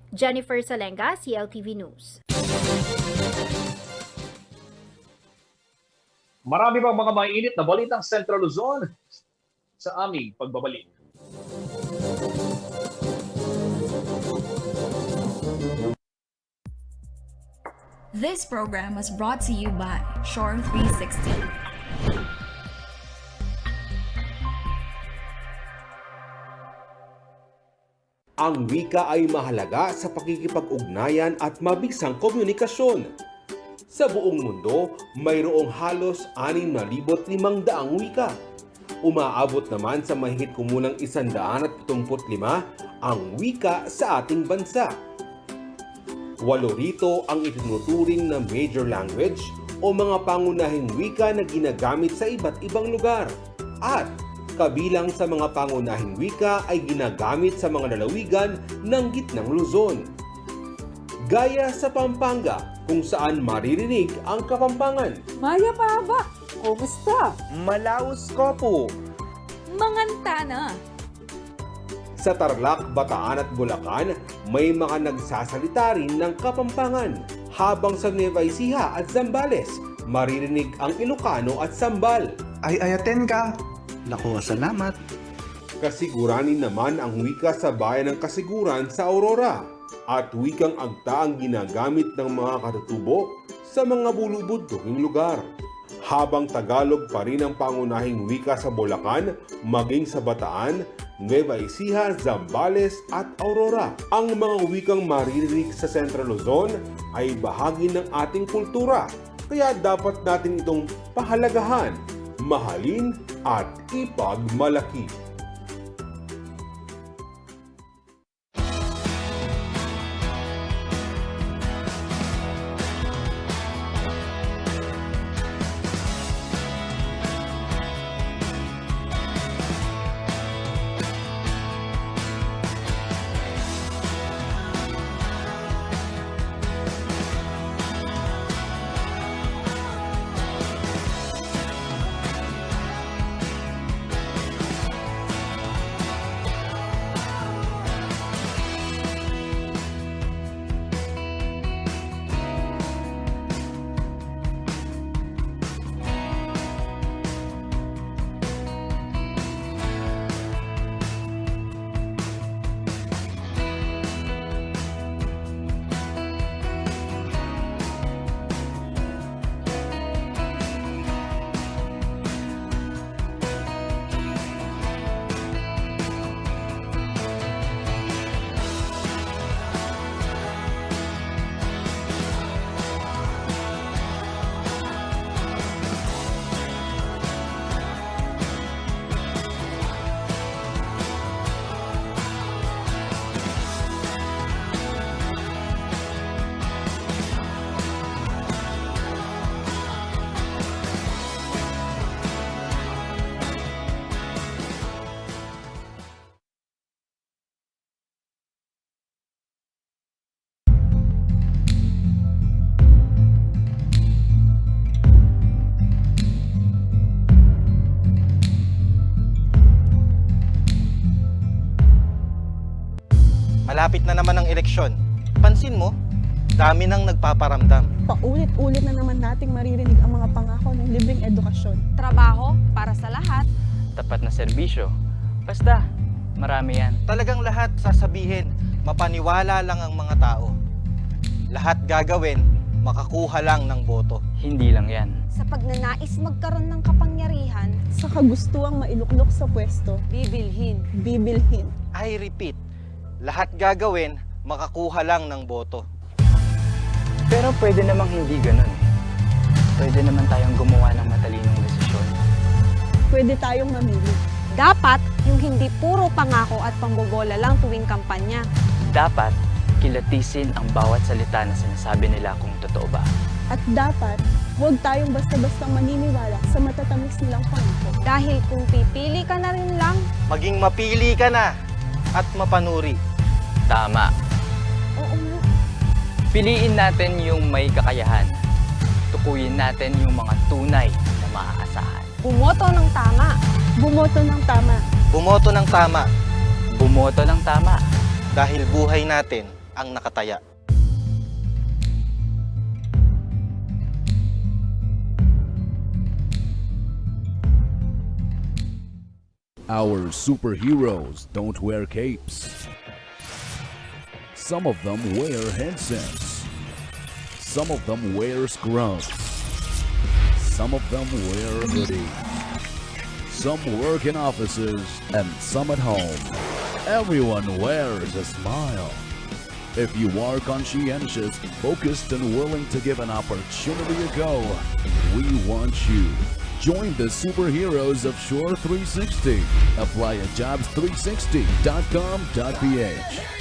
Jennifer Salenga, CLTV News. Marami pang mga mainit na balitang Central Luzon sa aming pagbabalik. This program was brought to you by Shore 360. Ang wika ay mahalaga sa pakikipag-ugnayan at mabigsang komunikasyon. Sa buong mundo, mayroong halos 6,500 wika. Umaabot naman sa mahigit kumulang 175 ang wika sa ating bansa. 8 rito ang itinuturing na major language o mga pangunahing wika na ginagamit sa iba't ibang lugar. At kabilang sa mga pangunahing wika ay ginagamit sa mga lalawigan ng Gitnang Luzon. Gaya sa Pampanga, kung saan maririnig ang Kapampangan. Maya Paba, kumusta? Malaus Kopo. Mangantana. Sa Tarlac, Bataan at Bulacan, may mga nagsasalita rin ng Kapampangan. Habang sa Nueva Ecija at Zambales, maririnig ang Ilocano at Sambal. Ay ayaten ka. Naku, salamat. Kasiguranin naman ang wika sa bayan ng Kasiguran sa Aurora. At wikang agta ang ginagamit ng mga katutubo sa mga bulubunduking lugar. Habang Tagalog pa rin ang pangunahing wika sa Bulacan, maging sa Bataan, Nueva Ecija, Zambales at Aurora. Ang mga wikang maririnig sa Central Luzon ay bahagi ng ating kultura, kaya dapat natin itong pahalagahan, mahalin at ipagmalaki. Malapit na naman ang eleksyon. Pansin mo, dami nang nagpaparamdam. Paulit-ulit na naman nating maririnig ang mga pangako ng libreng edukasyon. Trabaho para sa lahat. Tapat na serbisyo. Basta, marami yan. Talagang lahat sasabihin, mapaniwala lang ang mga tao. Lahat gagawin, makakuha lang ng boto. Hindi lang yan. Sa pagnanais magkaroon ng kapangyarihan, Sa kagustuang mailuklok sa pwesto, bibilhin. bibilhin. I repeat, lahat gagawin, makakuha lang ng boto. Pero pwede namang hindi ganun. Pwede naman tayong gumawa ng matalinong desisyon. Pwede tayong mamili. Dapat yung hindi puro pangako at pambobola lang tuwing kampanya. Dapat kilatisin ang bawat salita na sinasabi nila kung totoo ba. At dapat, huwag tayong basta-bastang maniniwala sa matatamis nilang pangako. Dahil kung pipili ka na rin lang, Maging mapili ka na at mapanuri. Tama. Oo nga. Piliin natin yung may kakayahan. Tukuyin natin yung mga tunay na maaasahan. bumoto ng tama. Bumoto ng tama. Bumoto ng tama Bumoto ng tama. dahil buhay natin ang nakataya. Our superheroes don't wear capes. Some of them wear headsets. Some of them wear scrubs. Some of them wear hoodies. Some work in offices and some at home. Everyone wears a smile. If you are conscientious, focused, and willing to give an opportunity a go, we want you. Join the superheroes of Shore 360. Apply at jobs360.com.ph.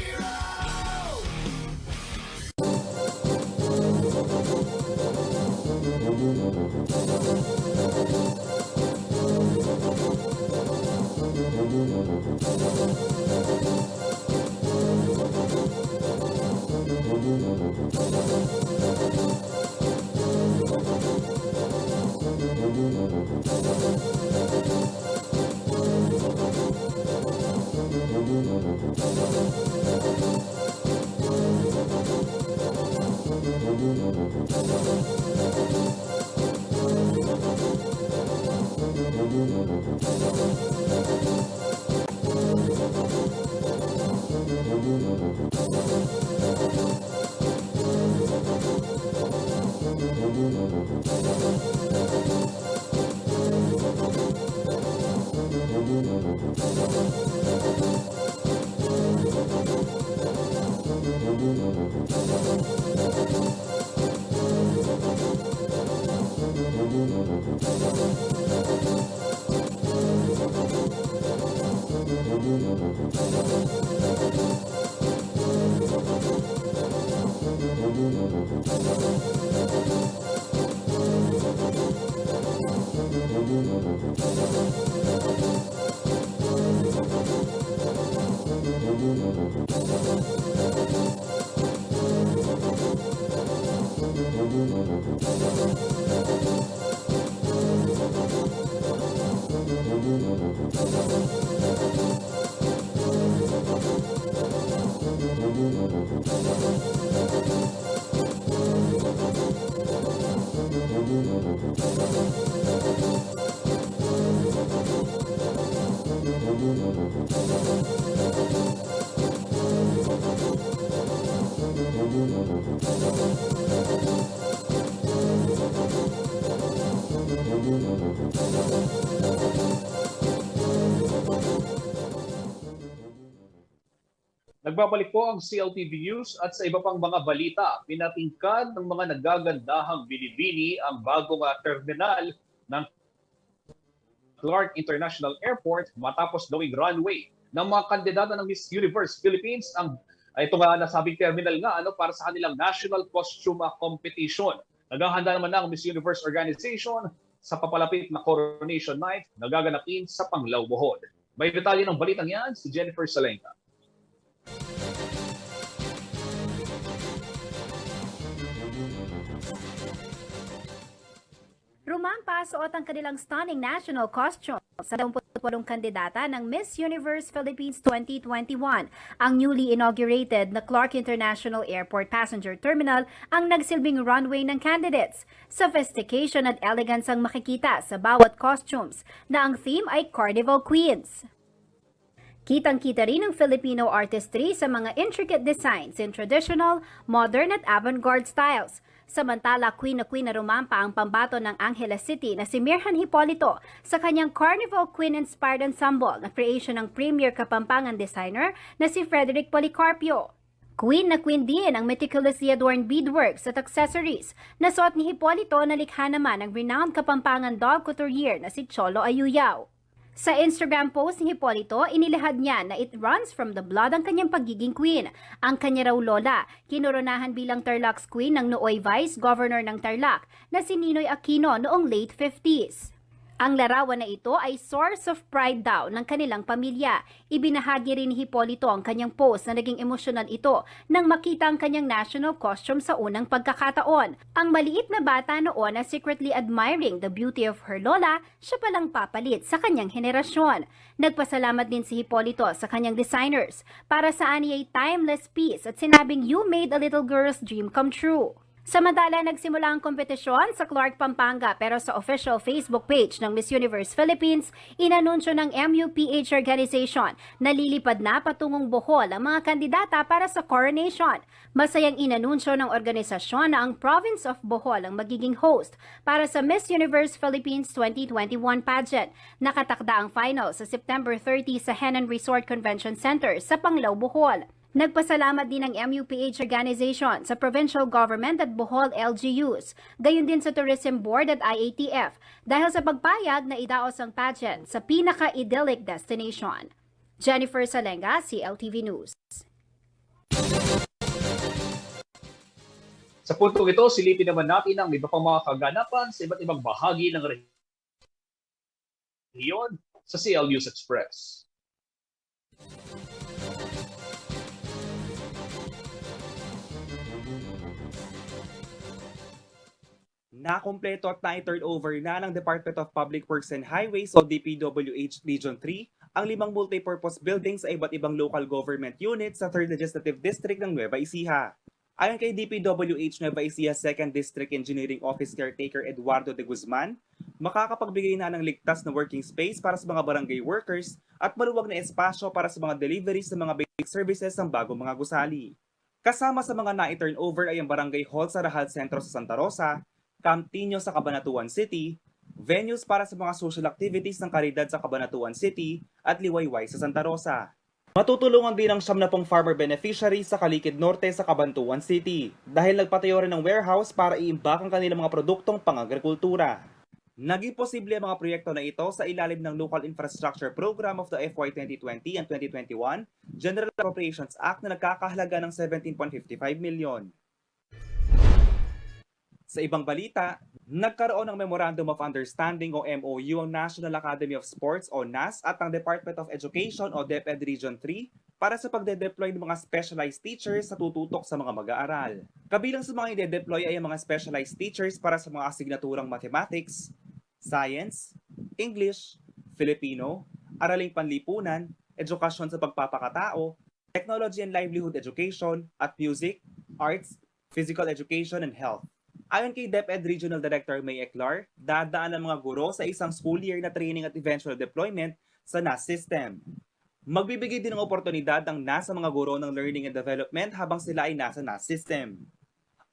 Nagbabalik po ang CLTV News at sa iba pang mga balita, pinatingkad ng mga nagagandahang binibini ang bagong terminal ng Clark International Airport matapos gawing runway ng mga kandidata ng Miss Universe Philippines ang ito nga nasabing terminal nga para sa kanilang National Costume Competition. Naghahanda naman ang Miss Universe Organization sa papalapit na Coronation Night na gaganapin sa Panglao, Bohol. May detalye ng balitang yan si Jennifer Salenga. Rumampa suot ang kanilang stunning national costume sa 28 kandidata ng Miss Universe Philippines 2021. Ang newly inaugurated na Clark International Airport Passenger Terminal ang nagsilbing runway ng candidates. Sophistication at elegance ang makikita sa bawat costumes na ang theme ay Carnival Queens. Kitang-kita rin ang Filipino artistry sa mga intricate designs in traditional, modern at avant-garde styles. Samantala, queen na rumampa ang pambato ng Angeles City na si Mirhan Hipolito sa kanyang Carnival Queen-inspired ensemble na creation ng premier Kapampangan designer na si Frederick Policarpio. Queen din ang meticulously adorned beadworks at accessories na suot ni Hipolito na likha naman ng renowned Kapampangan doll couturier na si Cholo Ayuyao. Sa Instagram post ni Hipolito, inilahad niya na it runs from the blood ang kanyang pagiging queen. Ang kanya raw lola, kinoronahan bilang Tarlac's queen ng nooy vice governor ng Tarlac na si Ninoy Aquino noong late 50s. Ang larawan na ito ay source of pride daw ng kanilang pamilya. Ibinahagi rin ni Hipolito ang kanyang post na naging emosyonal ito nang makita ang kanyang national costume sa unang pagkakataon. Ang maliit na bata noon na secretly admiring the beauty of her lola, siya palang papalit sa kanyang henerasyon. Nagpasalamat din si Hipolito sa kanyang designers para sa aniyay timeless piece at sinabing you made a little girl's dream come true. Samantala, nagsimula ang kompetisyon sa Clark, Pampanga pero sa official Facebook page ng Miss Universe Philippines, inanunsyo ng MUPH organization na lilipad na patungong Bohol ang mga kandidata para sa coronation. Masayang inanunsyo ng organisasyon na ang Province of Bohol ang magiging host para sa Miss Universe Philippines 2021 pageant. Nakatakda ang final sa September 30 sa Henan Resort Convention Center sa Panglao, Bohol. Nagpasalamat din ang MUPH organization sa provincial government at Bohol LGUs, gayon din sa Tourism Board at IATF dahil sa pagpayag na idaos ang pageant sa pinaka-idyllic destination. Jennifer Salenga, CLTV News. Sa puntong ito, silipin naman natin ang iba pang mga kaganapan sa iba't ibang bahagi ng rehiyon sa CL News Express. Nakumpleto at na-turnover na ng Department of Public Works and Highways o DPWH Region 3 ang 5 multipurpose buildings sa iba't ibang local government units sa 3rd Legislative District ng Nueva Ecija. Ayon kay DPWH Nueva Ecija 2nd District Engineering Office Caretaker Eduardo de Guzman, makakapagbigay na ng ligtas na working space para sa mga barangay workers at maluwag na espasyo para sa mga deliveries ng mga basic services ng bagong mga gusali. Kasama sa mga na-turnover ay ang Barangay Hall sa Rahal Centro sa Santa Rosa, Camp Tino sa Cabanatuan City, venues para sa mga social activities ng Caridad sa Cabanatuan City at Liwayway sa Santa Rosa. Matutulungan din ang 70 farmer beneficiaries sa Kalikid Norte sa Cabanatuan City dahil nagpatayo rin ng warehouse para iimbak ang kanilang mga produktong pang-agrikultura. Naging posible ang mga proyekto na ito sa ilalim ng Local Infrastructure Program of the FY 2020 and 2021 General Appropriations Act na nagkakahalaga ng 17.55 million. Sa ibang balita, nagkaroon ng Memorandum of Understanding o MOU ang National Academy of Sports o NAS at ang Department of Education o DepEd Region 3 para sa pagde-deploy ng mga specialized teachers sa tututok sa mga mag-aaral. Kabilang sa mga ide-deploy ay ang mga specialized teachers para sa mga asignaturang Mathematics, Science, English, Filipino, Araling Panlipunan, Edukasyon sa Pagpapakatao, Technology and Livelihood Education, at Music, Arts, Physical Education, and Health. Ayon kay DepEd Regional Director May Eclar, dadaan ang mga guro sa isang school year na training at eventual deployment sa NAS system. Magbibigay din ng oportunidad ang NAS sa mga guro ng learning and development habang sila ay nasa NAS system.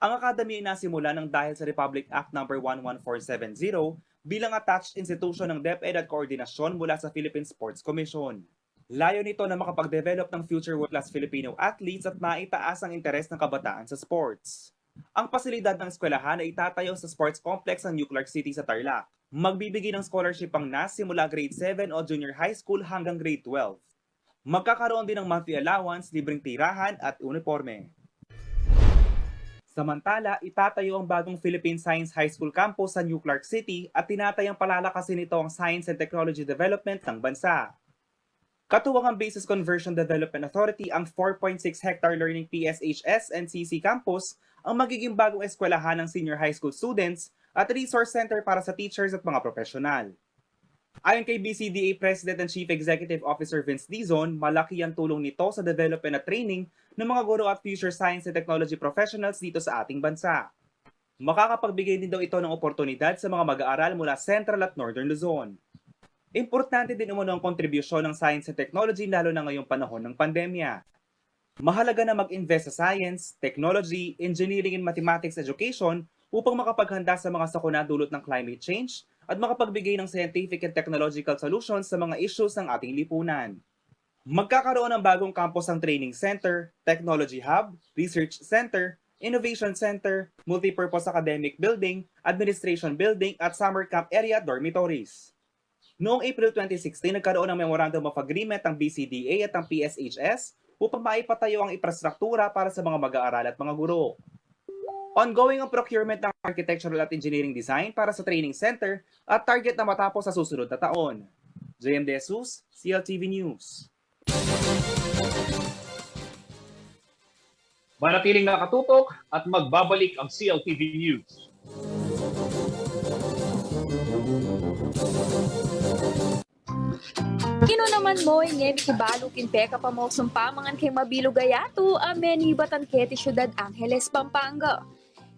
Ang academy ay nasimula ng dahil sa Republic Act No. 11470 bilang attached institution ng DepEd at koordinasyon mula sa Philippine Sports Commission. Layo nito na makapag-develop ng future world-class Filipino athletes at maitaas ang interes ng kabataan sa sports. Ang pasilidad ng eskwelahan ay itatayo sa sports complex ng New Clark City sa Tarlac. Magbibigay ng scholarship ang NAS simula grade 7 o junior high school hanggang grade 12. Magkakaroon din ng monthly allowance, libreng tirahan at uniforme. Samantala, itatayo ang bagong Philippine Science High School campus sa New Clark City at tinatayang palalakasin nito ang science and technology development ng bansa. Katuwang ang Basis Conversion Development Authority, ang 4.6 hectare learning PSHS and CC campus ang magiging bagong eskwelahan ng senior high school students at resource center para sa teachers at mga profesional. Ayon kay BCDA President and Chief Executive Officer Vince Dizon, malaki ang tulong nito sa development at training ng mga guro at future science and technology professionals dito sa ating bansa. Makakapagbigay din daw ito ng oportunidad sa mga mag-aaral mula Central at Northern Luzon. Importante din umano ang kontribusyon ng science and technology lalo na ngayong panahon ng pandemya. Mahalaga na mag-invest sa science, technology, engineering and mathematics education upang makapaghanda sa mga sakuna dulot ng climate change at makapagbigay ng scientific and technological solutions sa mga issues ng ating lipunan. Magkakaroon ng bagong campus ang Training Center, Technology Hub, Research Center, Innovation Center, Multipurpose Academic Building, Administration Building at Summer Camp Area Dormitories. Noong April 2016, nagkaroon ng Memorandum of Agreement ng BCDA at ng PSHS upang maipatayo ang infrastruktura para sa mga mag-aaral at mga guro. Ongoing ang procurement ng architectural at engineering design para sa training center at target na matapos sa susunod na taon. JM De Jesus, CLTV News. Manatiling nakatutok at magbabalik ang CLTV News. Kino naman mo ingem kibalukin peka pa mo sumpamangan kay Mabilo Gayato ameni batan keti syudad Angeles, Pampanga.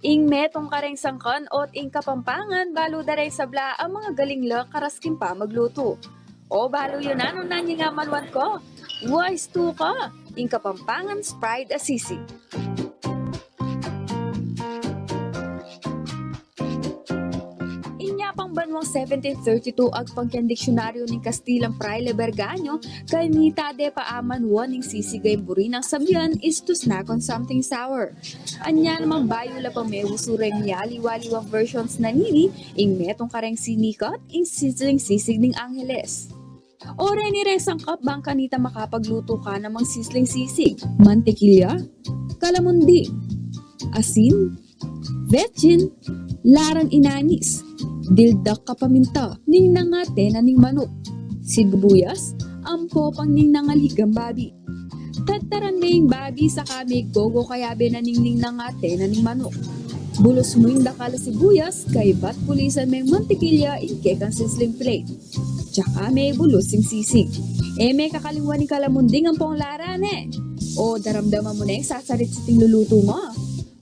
Ing metong kareng sangkan ot ing Kapampangan balo daray sabla ang mga galing la karaskin pa magluto. O balo yun ano na nga manwan ko. Wise to ka. Ing Kapampangan's Pride Assisi. Pang banwang 1732 ag pangken diksyonaryo ng Kastilang Fraile Berganyo kay nita de paaman ning sisigay burin ang sabyan is to snack on something sour. Anya namang bayo la pamewu sureng yali-waliwang versions na nini ing metong kareng sinikat ing sizzling sisig ning Angeles. Ore ni ring sangkap bang kanita makapagluto ka namang sizzling sisig, mantikilya, kalamundi, asin, vetchin, larang inanis, dildak kapaminta, ning nangate na ning manok, sibuyas, ampo pang ning nangaligam babi. Tataran ning babi sa kami gogo kayabe na ning nangate na ning manok. Bulos mo yung dakala sibuyas, kay bat pulisan may mantikilya inke kang sizzling plate. Tsaka may bulos sing sisig. May kakaliwan ni kalamunding ang pong laran O daramdaman mo na yung sasarit sa ting luluto mo.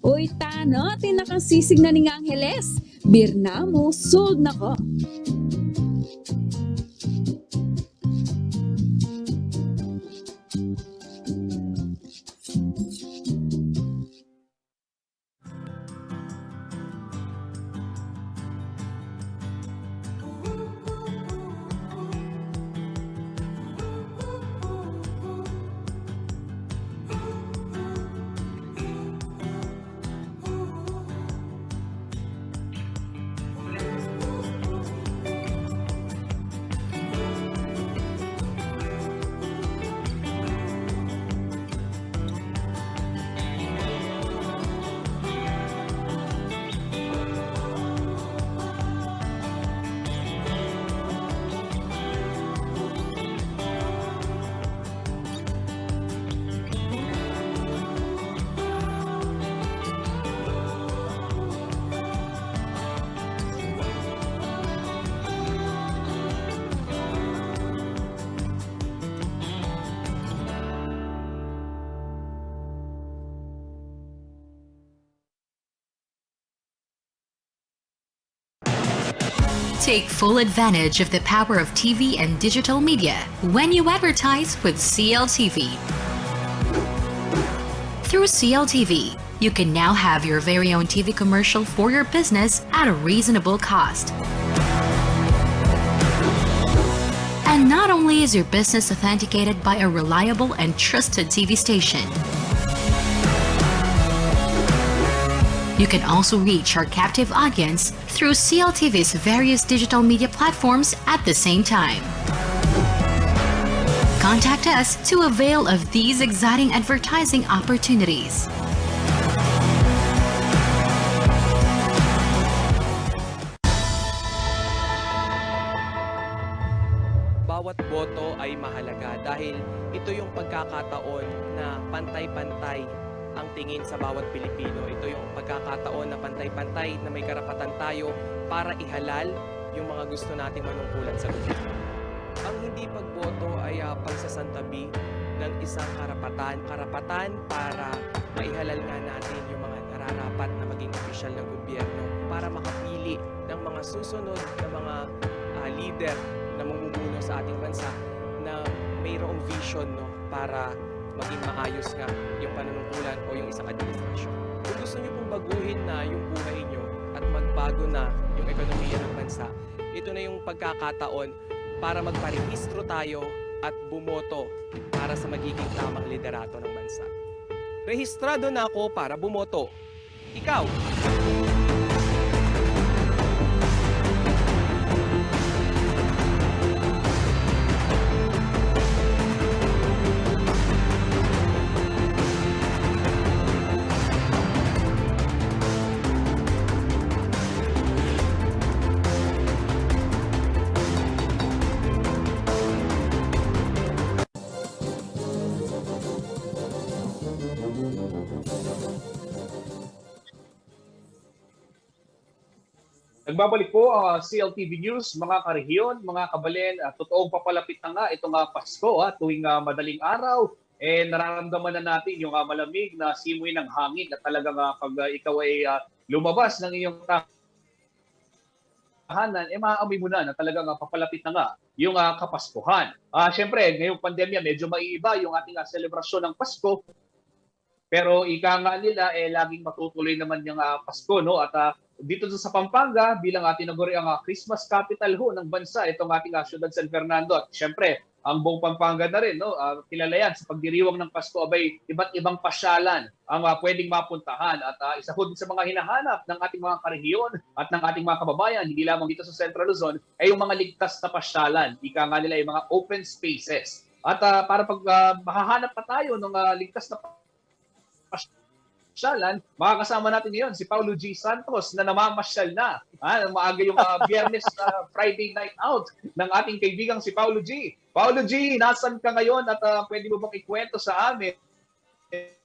Uy, tana, tinakang sisig na ning Angeles. Beer na mo, sold na ka. Take full advantage of the power of TV and digital media when you advertise with CLTV. Through CLTV, you can now have your very own TV commercial for your business at a reasonable cost. And not only is your business authenticated by a reliable and trusted TV station, you can also reach our captive audience through CLTV's various digital media platforms at the same time. Contact us to avail of these exciting advertising opportunities. Bawat boto ay mahalaga dahil ito yung pagkakataon na pantay-pantay ang tingin sa bawat Pilipino. Ito yung pagkakataon na pantay-pantay na may karapatan tayo para ihalal yung mga gusto nating manungkulan sa gobyerno. Ang hindi pagboto ay pagsasantabi ng isang karapatan para maihalal nga natin yung mga nararapat na maging opisyal ng gobyerno para makapili ng mga susunod na mga leader na mamumuno sa ating bansa na mayroong vision para maging maayos nga yung panunungkulan o yung isang administrasyon. Kung gusto niyo pong baguhin na yung buhay niyo at magbago na yung ekonomiya ng bansa, ito na yung pagkakataon para magparehistro tayo at bumoto para sa magiging tamang liderato ng bansa. Rehistrado na ako para bumoto. Ikaw! Nagbabalik po ang CLTV News, mga karehiyon, mga kabalen. Totoong papalapit na nga itong Pasko tuwing madaling araw. Nararamdaman na natin yung malamig na simoy ng hangin at talagang pag ikaw ay lumabas ng iyong tahanan, maaamoy mo na talagang papalapit na nga yung Kapaskuhan. Siyempre, ngayong pandemya, medyo maiiba yung ating selebrasyon ng Pasko. Pero ika nga nila, laging matutuloy naman yung Pasko, no? At dito sa Pampanga, bilang tinaguri ang Christmas capital ng bansa, itong ating syudad San Fernando. At siyempre, ang buong Pampanga na rin, no? Kilala yan sa pagdiriwang ng Pasko, abay iba't ibang pasyalan ang pwedeng mapuntahan. At isa ho din sa mga hinahanap ng ating mga karehiyon at ng ating mga kababayan, hindi lamang dito sa Central Luzon, ay yung mga ligtas na pasyalan. Ika nga nila yung mga open spaces. At para pag mahahanap pa tayo ng ligtas na pasyalan, makakasama natin ngayon si Paulo G. Santos na namamasyal na. Maaga yung Biyernes Friday night out ng ating kaibigang si Paulo G. Paulo G, nasan ka ngayon at pwede mo bang ikwento sa amin?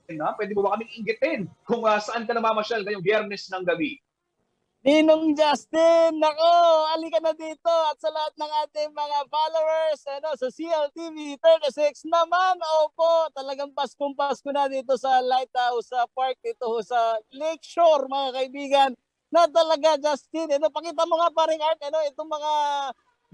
Pwede mo ba kaming inggitin kung saan ka namamasyal ngayong Biyernes ng gabi? Ninong Justin, nako, alika na dito at sa lahat ng ating mga followers sa CLTV 36 naman, opo, talagang Paskong-Pasko na dito sa Lighthouse Park, dito sa Lakeshore, mga kaibigan, na talaga, Justin, pakita mo nga paring Art, itong mga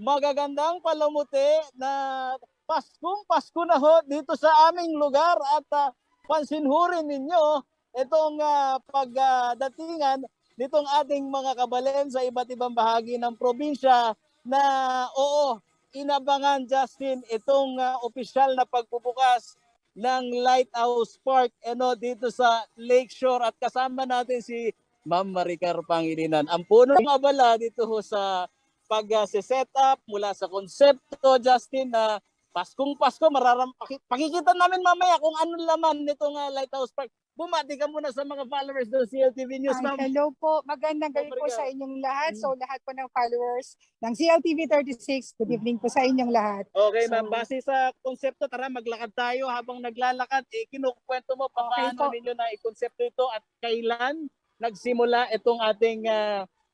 magagandang palamuti na Paskong-Pasko na ho dito sa aming lugar at pansinhurin ninyo itong pagdatingan nitong ating mga kabalen sa iba't ibang bahagi ng probinsya na inabangan, Justin, itong opisyal na pagbubukas ng Lighthouse Park dito sa Lakeshore at kasama natin si Ma'am Maricar Pangilinan. Ang puno ng abala dito sa pag-set up mula sa konsepto, Justin, na Paskong-Pasko, pakikita namin mamaya kung anong laman nitong Lighthouse Park. Bumati ka muna sa mga followers ng CLTV News, ma'am. Hello po. Magandang gabi po sa inyong lahat. So lahat po ng followers ng CLTV 36, good evening po sa inyong lahat. Okay, ma'am. Base sa konsepto, tara maglakad tayo. Habang naglalakad, kinukwento mo paano ninyo na ikonsepto ito at kailan nagsimula itong ating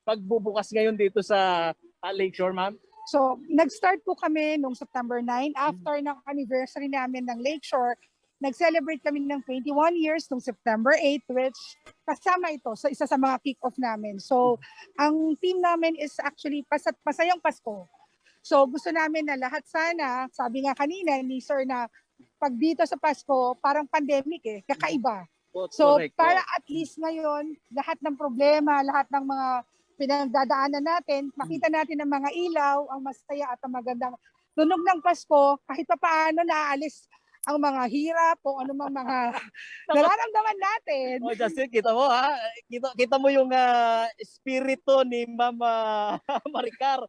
pagbubukas ngayon dito sa Lakeshore, ma'am? So nag-start po kami noong September 9 after ng anniversary namin ng Lakeshore. Nag-celebrate kami ng 21 years noong September 8, which kasama ito sa isa sa mga kick-off namin. So, ang team namin is actually Pasayang Pasko. So, gusto namin na lahat sana, sabi nga kanina ni Sir na pag dito sa Pasko, parang pandemic kakaiba. So, para at least ngayon, lahat ng problema, lahat ng mga pinagdadaanan natin, makita natin ang mga ilaw, ang masaya at ang magandang tunog ng Pasko, kahit pa paano naaalis ang mga hirap o ano mang mga nararamdaman natin. Justin, kita mo kita mo yung espiritu ni Mama Maricar.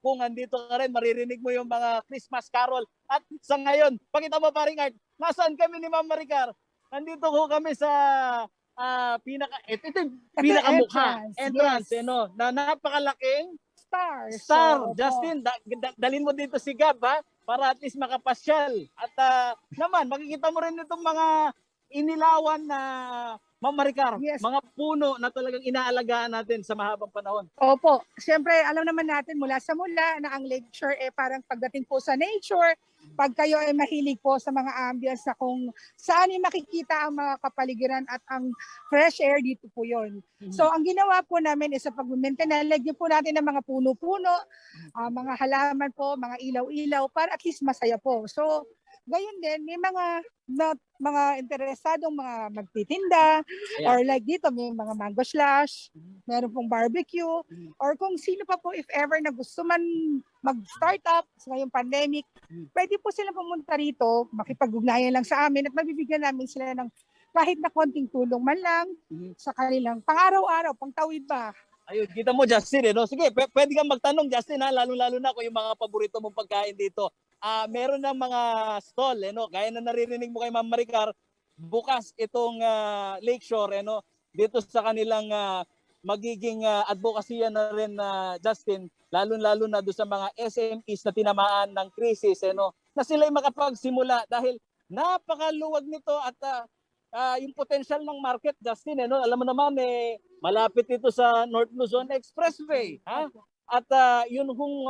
Kung andito ka rin, maririnig mo yung mga Christmas carol. At sa ngayon, pakita mo paring Art, nasaan kami ni Mama Maricar? Nandito ko kami sa pinakamukha, entrance, yes. Na napakalaking Star. Justin, dalhin mo dito si Gab, para at least makapasyal. At naman, makikita mo rin itong mga inilawan na Ma'am Maricar, yes. Mga puno na talagang inaalagaan natin sa mahabang panahon. Opo. Siyempre, alam naman natin mula sa mula na ang Lakeshore parang pagdating po sa nature, pag kayo ay mahilig po sa mga ambience na kung saan ay makikita ang mga kapaligiran at ang fresh air, dito po yun. Mm-hmm. So, ang ginawa po namin is sa pag-maintain, nalagyan po natin ng mga puno-puno, mga halaman po, mga ilaw-ilaw, para at least masaya po. So, gayon din, may mga interesadong mga magtitinda, or like dito may mga mango slash, meron pong barbecue, or kung sino pa po if ever na gusto man mag-start up sa ngayong pandemic, pwede po sila pumunta rito, makipag-ugnayan lang sa amin at mabibigyan namin sila ng kahit na konting tulong man lang sa kanilang pang-araw-araw, pang-tawid ba. Ayun, kita mo Justin, Sige, pwede kang magtanong Justin, lalo-lalo na kung yung mga paborito mong pagkain dito. Meron ng mga stall, gaya na naririnig mo kay Ma'am Maricar, bukas itong Lakeshore, dito sa kanilang magiging advocacy na rin, Justin, lalo-lalo na doon sa mga SMEs na tinamaan ng krisis, na sila'y makapagsimula dahil napakaluwag nito at yung potential ng market, Justin, alam mo naman, Malapit ito sa North Luzon Expressway. Ha? At yun hong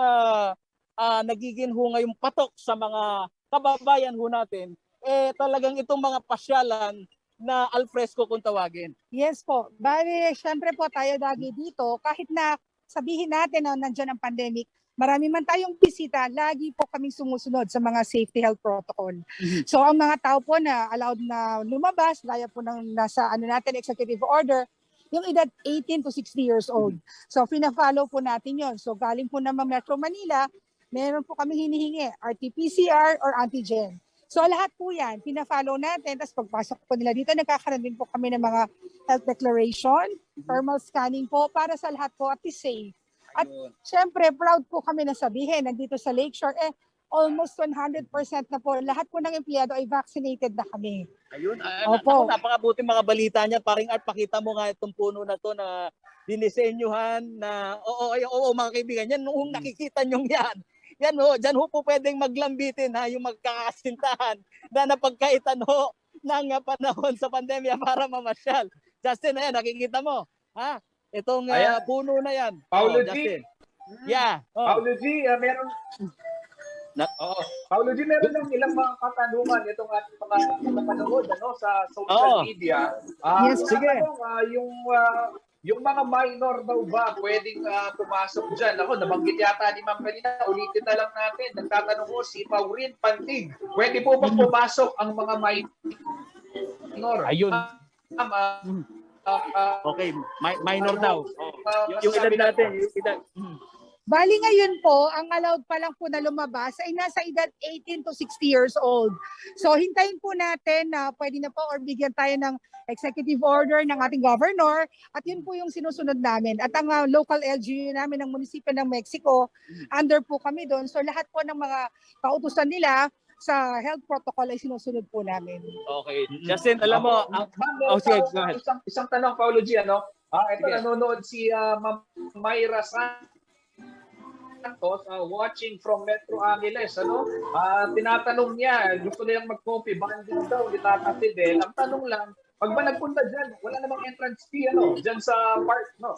nagiging ho ngayong patok sa mga kababayan ho natin, talagang itong mga pasyalan na alfresco kung tawagin. Yes po. Bali, syempre po tayo lagi dito, kahit na sabihin natin na nandiyan ang pandemic, marami man tayong bisita, lagi po kaming sumusunod sa mga safety health protocol. So ang mga tao po na allowed na lumabas, gaya po ng nasa executive order, yung edad 18 to 60 years old. So pina-follow po natin yon. So galing po naman Metro Manila, meron po kami hinihingi, RT-PCR or antigen. So lahat po yan, pina-follow natin. Tapos pagpasok po nila dito, nagkakaroon din po kami ng mga health declaration, thermal scanning po, para sa lahat po at safe. At syempre, proud po kami na sabihin, nandito sa Lakeshore, almost 100% na po, lahat po ng empleyado ay vaccinated na kami. Ayun, Opo. napakabuti mga balita niya. Paring Art, pakita mo nga itong puno na to na dinisenyuhan na, oo mga kaibigan, yan, noong nakikita nyo yan. Yan ho, dyan ho po pwedeng maglambitin ha, yung magkakasintahan na napagkaitan ho ng panahon sa pandemya para mamasyal. Justin, ayan, nakikita mo. Ha? Itong puno na yan. Paulo G. Justin. Yeah. Paulo G, meron... Paulo G, meron ng ilang mga katanungan itong ating mga manonood sa social media. Yes, sige. Yung mga minor daw ba pwedeng pumasok dyan? Ako, nabanggit yata ni Ma'am kanina, ulitin na lang natin. Nagtatanong ko si Maureen Pantig, pwede po bang pumasok ang mga minor? Ayun. Okay, minor daw. Yung edad natin, yung edad. Bali ngayon po, ang allowed pa lang po na lumabas ay nasa edad 18 to 60 years old. So hintayin po natin na pwede na po or bigyan tayo ng executive order ng ating governor at yun po yung sinusunod namin. At ang local LGU namin ng munisipyo ng Mexico, under po kami doon. So lahat po ng mga kautusan nila sa health protocol ay sinusunod po namin. Okay. Justin, alam mo, sige, go ahead. Isang tanong, Paulo G, ano? Ito nanonood si Ma'am Myra Santos, watching from Metro Angeles, ano? Tinatanong niya, gusto nilang mag-copy banding daw ni Tata Fidel. Ang tanong lang, pag ba nagpunta dyan, wala namang entrance fee, ano? Dyan sa park, no?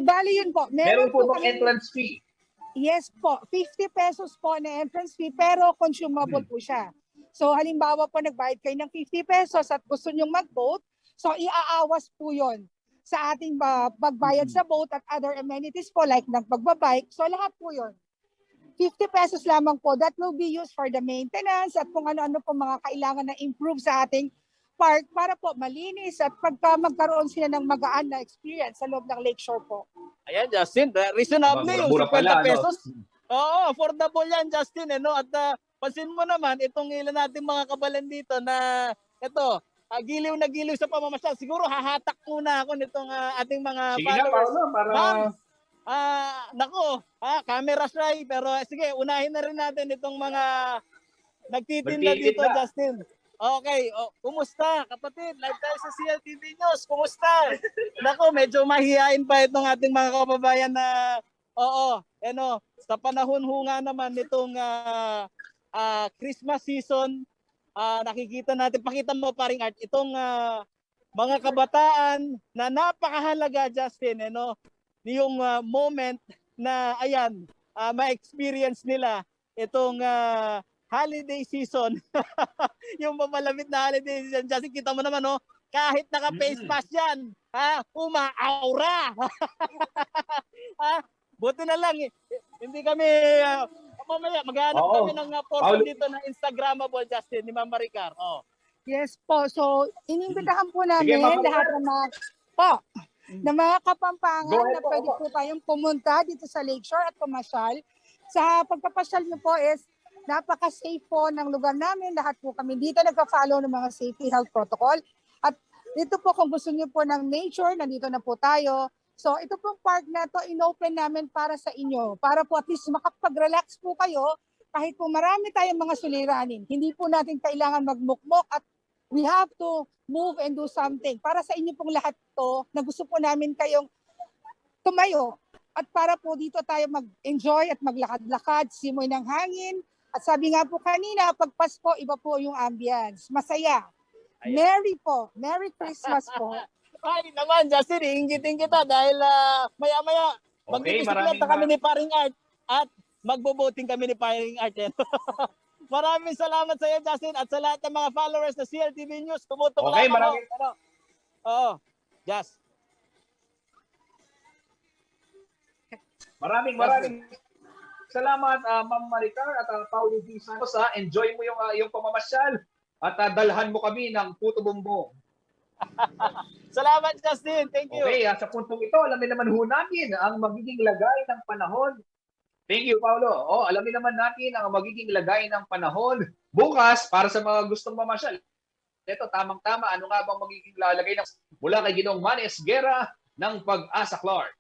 Bali yun po. Meron po bang entrance fee? Yes po, 50 pesos po na entrance fee pero consumable po siya. So halimbawa po nagbayad kayo ng 50 pesos at gusto nyong mag-boat, so iaawas po yon sa ating pagbayad sa boat at other amenities po like ng pagbabike. So lahat po yon. 50 pesos lamang po. That will be used for the maintenance at kung ano-ano po mga kailangan na improve sa ating park para po malinis at pagka magkaroon sila ng magaan na experience sa loob ng Lakeshore po. Ayan, Justin, reasonable yung 50 pesos. Oo, affordable yan, Justin. At pansin mo naman, itong ilan natin mga kabalan dito na ito, giliw na giliw sa pamamasyal. Siguro hahatak muna ako nitong ating mga followers. Nako, camera shy, pero sige, unahin na rin natin itong mga nagtitinda dito, Justin. Okay, kumusta kapatid? Live tayo sa CLTV News. Kumusta? Nako, medyo mahihain pa itong ating mga kababayan na sa panahon ho nga naman nitong Christmas season, nakikita natin, pakita mo paring Art, itong mga kabataan na napakahalaga, Justin, yung moment na ayan, ma-experience nila itong holiday season. Yung mamalapit na holiday season. Justin, kita mo naman, kahit naka-face mask yan, uma-aura. Buti na lang, hindi kami, mamaya, maghanap kami ng portion dito na Instagrammable, Justin, ni Ma'am Maricar. Yes po. So, inimbitahan po namin lahat ng mga Kapampangan na pwede po tayong pumunta dito sa Lakeshore at pumasyal. Sa pagpapasyal niyo po is napaka-safe po ng lugar namin. Lahat po kami dito nagpa-follow ng mga safety health protocol. At dito po kung gusto niyo po ng nature, nandito na po tayo. So ito pong park na to, inopen namin para sa inyo. Para po at least makapag-relax po kayo kahit po marami tayong mga suliranin. Hindi po natin kailangan magmukmok at we have to move and do something. Para sa inyo pong lahat to, na gusto po namin kayong tumayo. At para po dito tayo mag-enjoy at maglakad-lakad, simoy ng hangin. At sabi nga po kanina, pag Pasko, iba po yung ambience. Masaya. Merry po. Merry Christmas po. Ay naman, Justin, iingitin kita dahil maya-maya Okay, magbibisikleta kami ni Paring Art at magboboting kami ni Paring Art. Maraming salamat sa iyo, Justin, at sa lahat ng mga followers ng CLTV News. Tumutok Okay, lang maraming Oo, Just. Maraming salamat, Ma'am Maricar at Paulo D. Santos. Enjoy mo yung pamamasyal at dalhan mo kami ng puto bumbong. Salamat, Justin. Thank you. Okay, sa puntong ito, alamin naman ho natin ang magiging lagay ng panahon. Thank you, Paulo. Alamin naman natin ang magiging lagay ng panahon bukas para sa mga gustong mamasyal. Ito, tamang-tama. Ano nga bang magiging lalagay ng mula kay Ginoong Manny Esguerra ng Pag-asa Clark?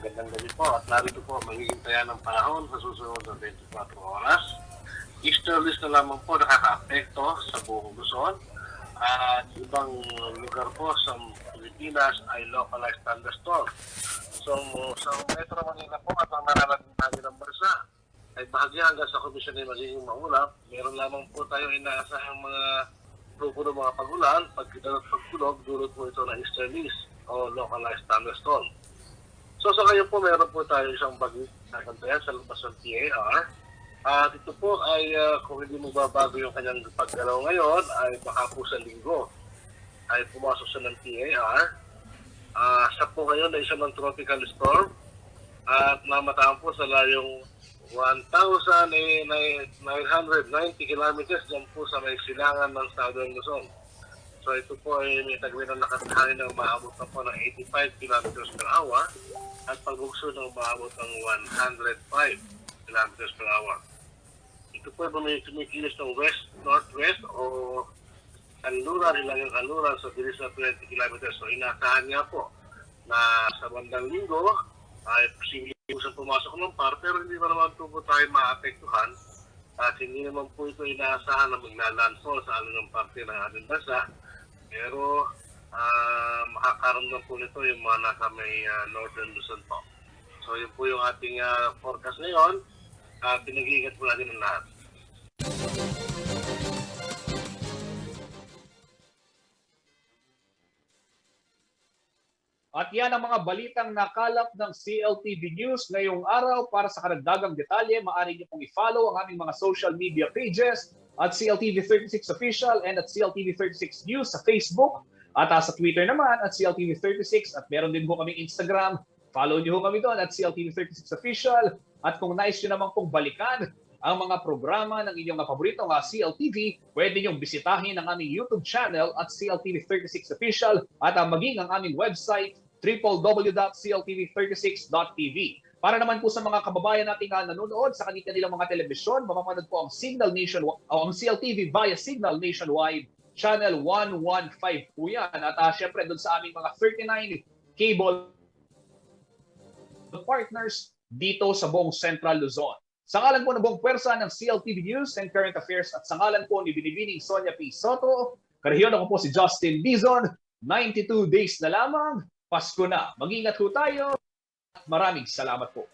Magandang gabi po at narito po magiging taya ng panahon sa susunod na 24 oras. Easterlies na lamang po nakaka-apekto sa buong Luzon at ibang lugar po sa Pilipinas ay localized thunderstorm. So sa Metro Manila po at ang nararamdaman natin ng bansa ay bahagya hanggang sa komisyon ay magiging maulap. Meron lamang po tayo inaasahang mga grupo ng mga pagulan, pagkita at pagkulog, dulot po ito ng easterlies o localized thunderstorm. So sa ngayon po, meron po tayo isang bagyo na kantayan sa labas ng PAR. At ito po ay kung hindi mo babago yung kanyang paggalaw ngayon, ay baka po sa linggo ay pumasok siya ng PAR. Siya po ngayon ay isang tropical storm at namataan po sa layong 1,990 kilometers dyan po sa may silangan ng Southern Luzon. So ito po ay may tagwin ng nakatahangin ng maabot na po ng 85 kilometers per hour at pagbugso ng maabot ng 105 kilometers per hour. Ito po ay kumikilos ng west-northwest o kanluran, ilang kanluran sa bilis na 20 kilometers. So inaasahan niya po na sa bandang linggo ay posibleng usang pumasok ng par, pero hindi naman po tayo maapektuhan at hindi naman po ito inaasahan na maglalandfall sa anong parte ng ating bansa. Pero makakaramdam po nito yung mga nasa may Northern Luzon po. So yun po yung ating forecast ngayon. Pinag-iingat po natin ang lahat. At yan ang mga balitang nakalap ng CLTV News ngayong araw. Para sa karagdagang detalye, maaari niyo pong i-follow ang aming mga social media pages at CLTV36 Official and at CLTV36 News sa Facebook at sa Twitter naman at CLTV36 at meron din po kaming Instagram. Follow niyo kami doon at CLTV36 Official at kung nais niyo naman pong balikan ang mga programa ng inyong paboritong CLTV, pwede niyong bisitahin ang aming YouTube channel at CLTV36 Official at maging ang aming website www.cltv36.tv. Para naman po sa mga kababayan nating nanonood sa kanilang mga telebisyon, mapapanood po ang Signal Nation o ang CLTV via Signal Nationwide Channel 115 po yan. At syempre doon sa aming mga 39 cable partners dito sa buong Central Luzon. Sa ngalan po ng buong pwersa ng CLTV News and Current Affairs at sa ngalan po ni Binibining Sonia P. Soto, karehiyon ako po si Justin Dizon. 92 days na lamang, Pasko na. Mag-ingat po tayo. Maraming salamat po.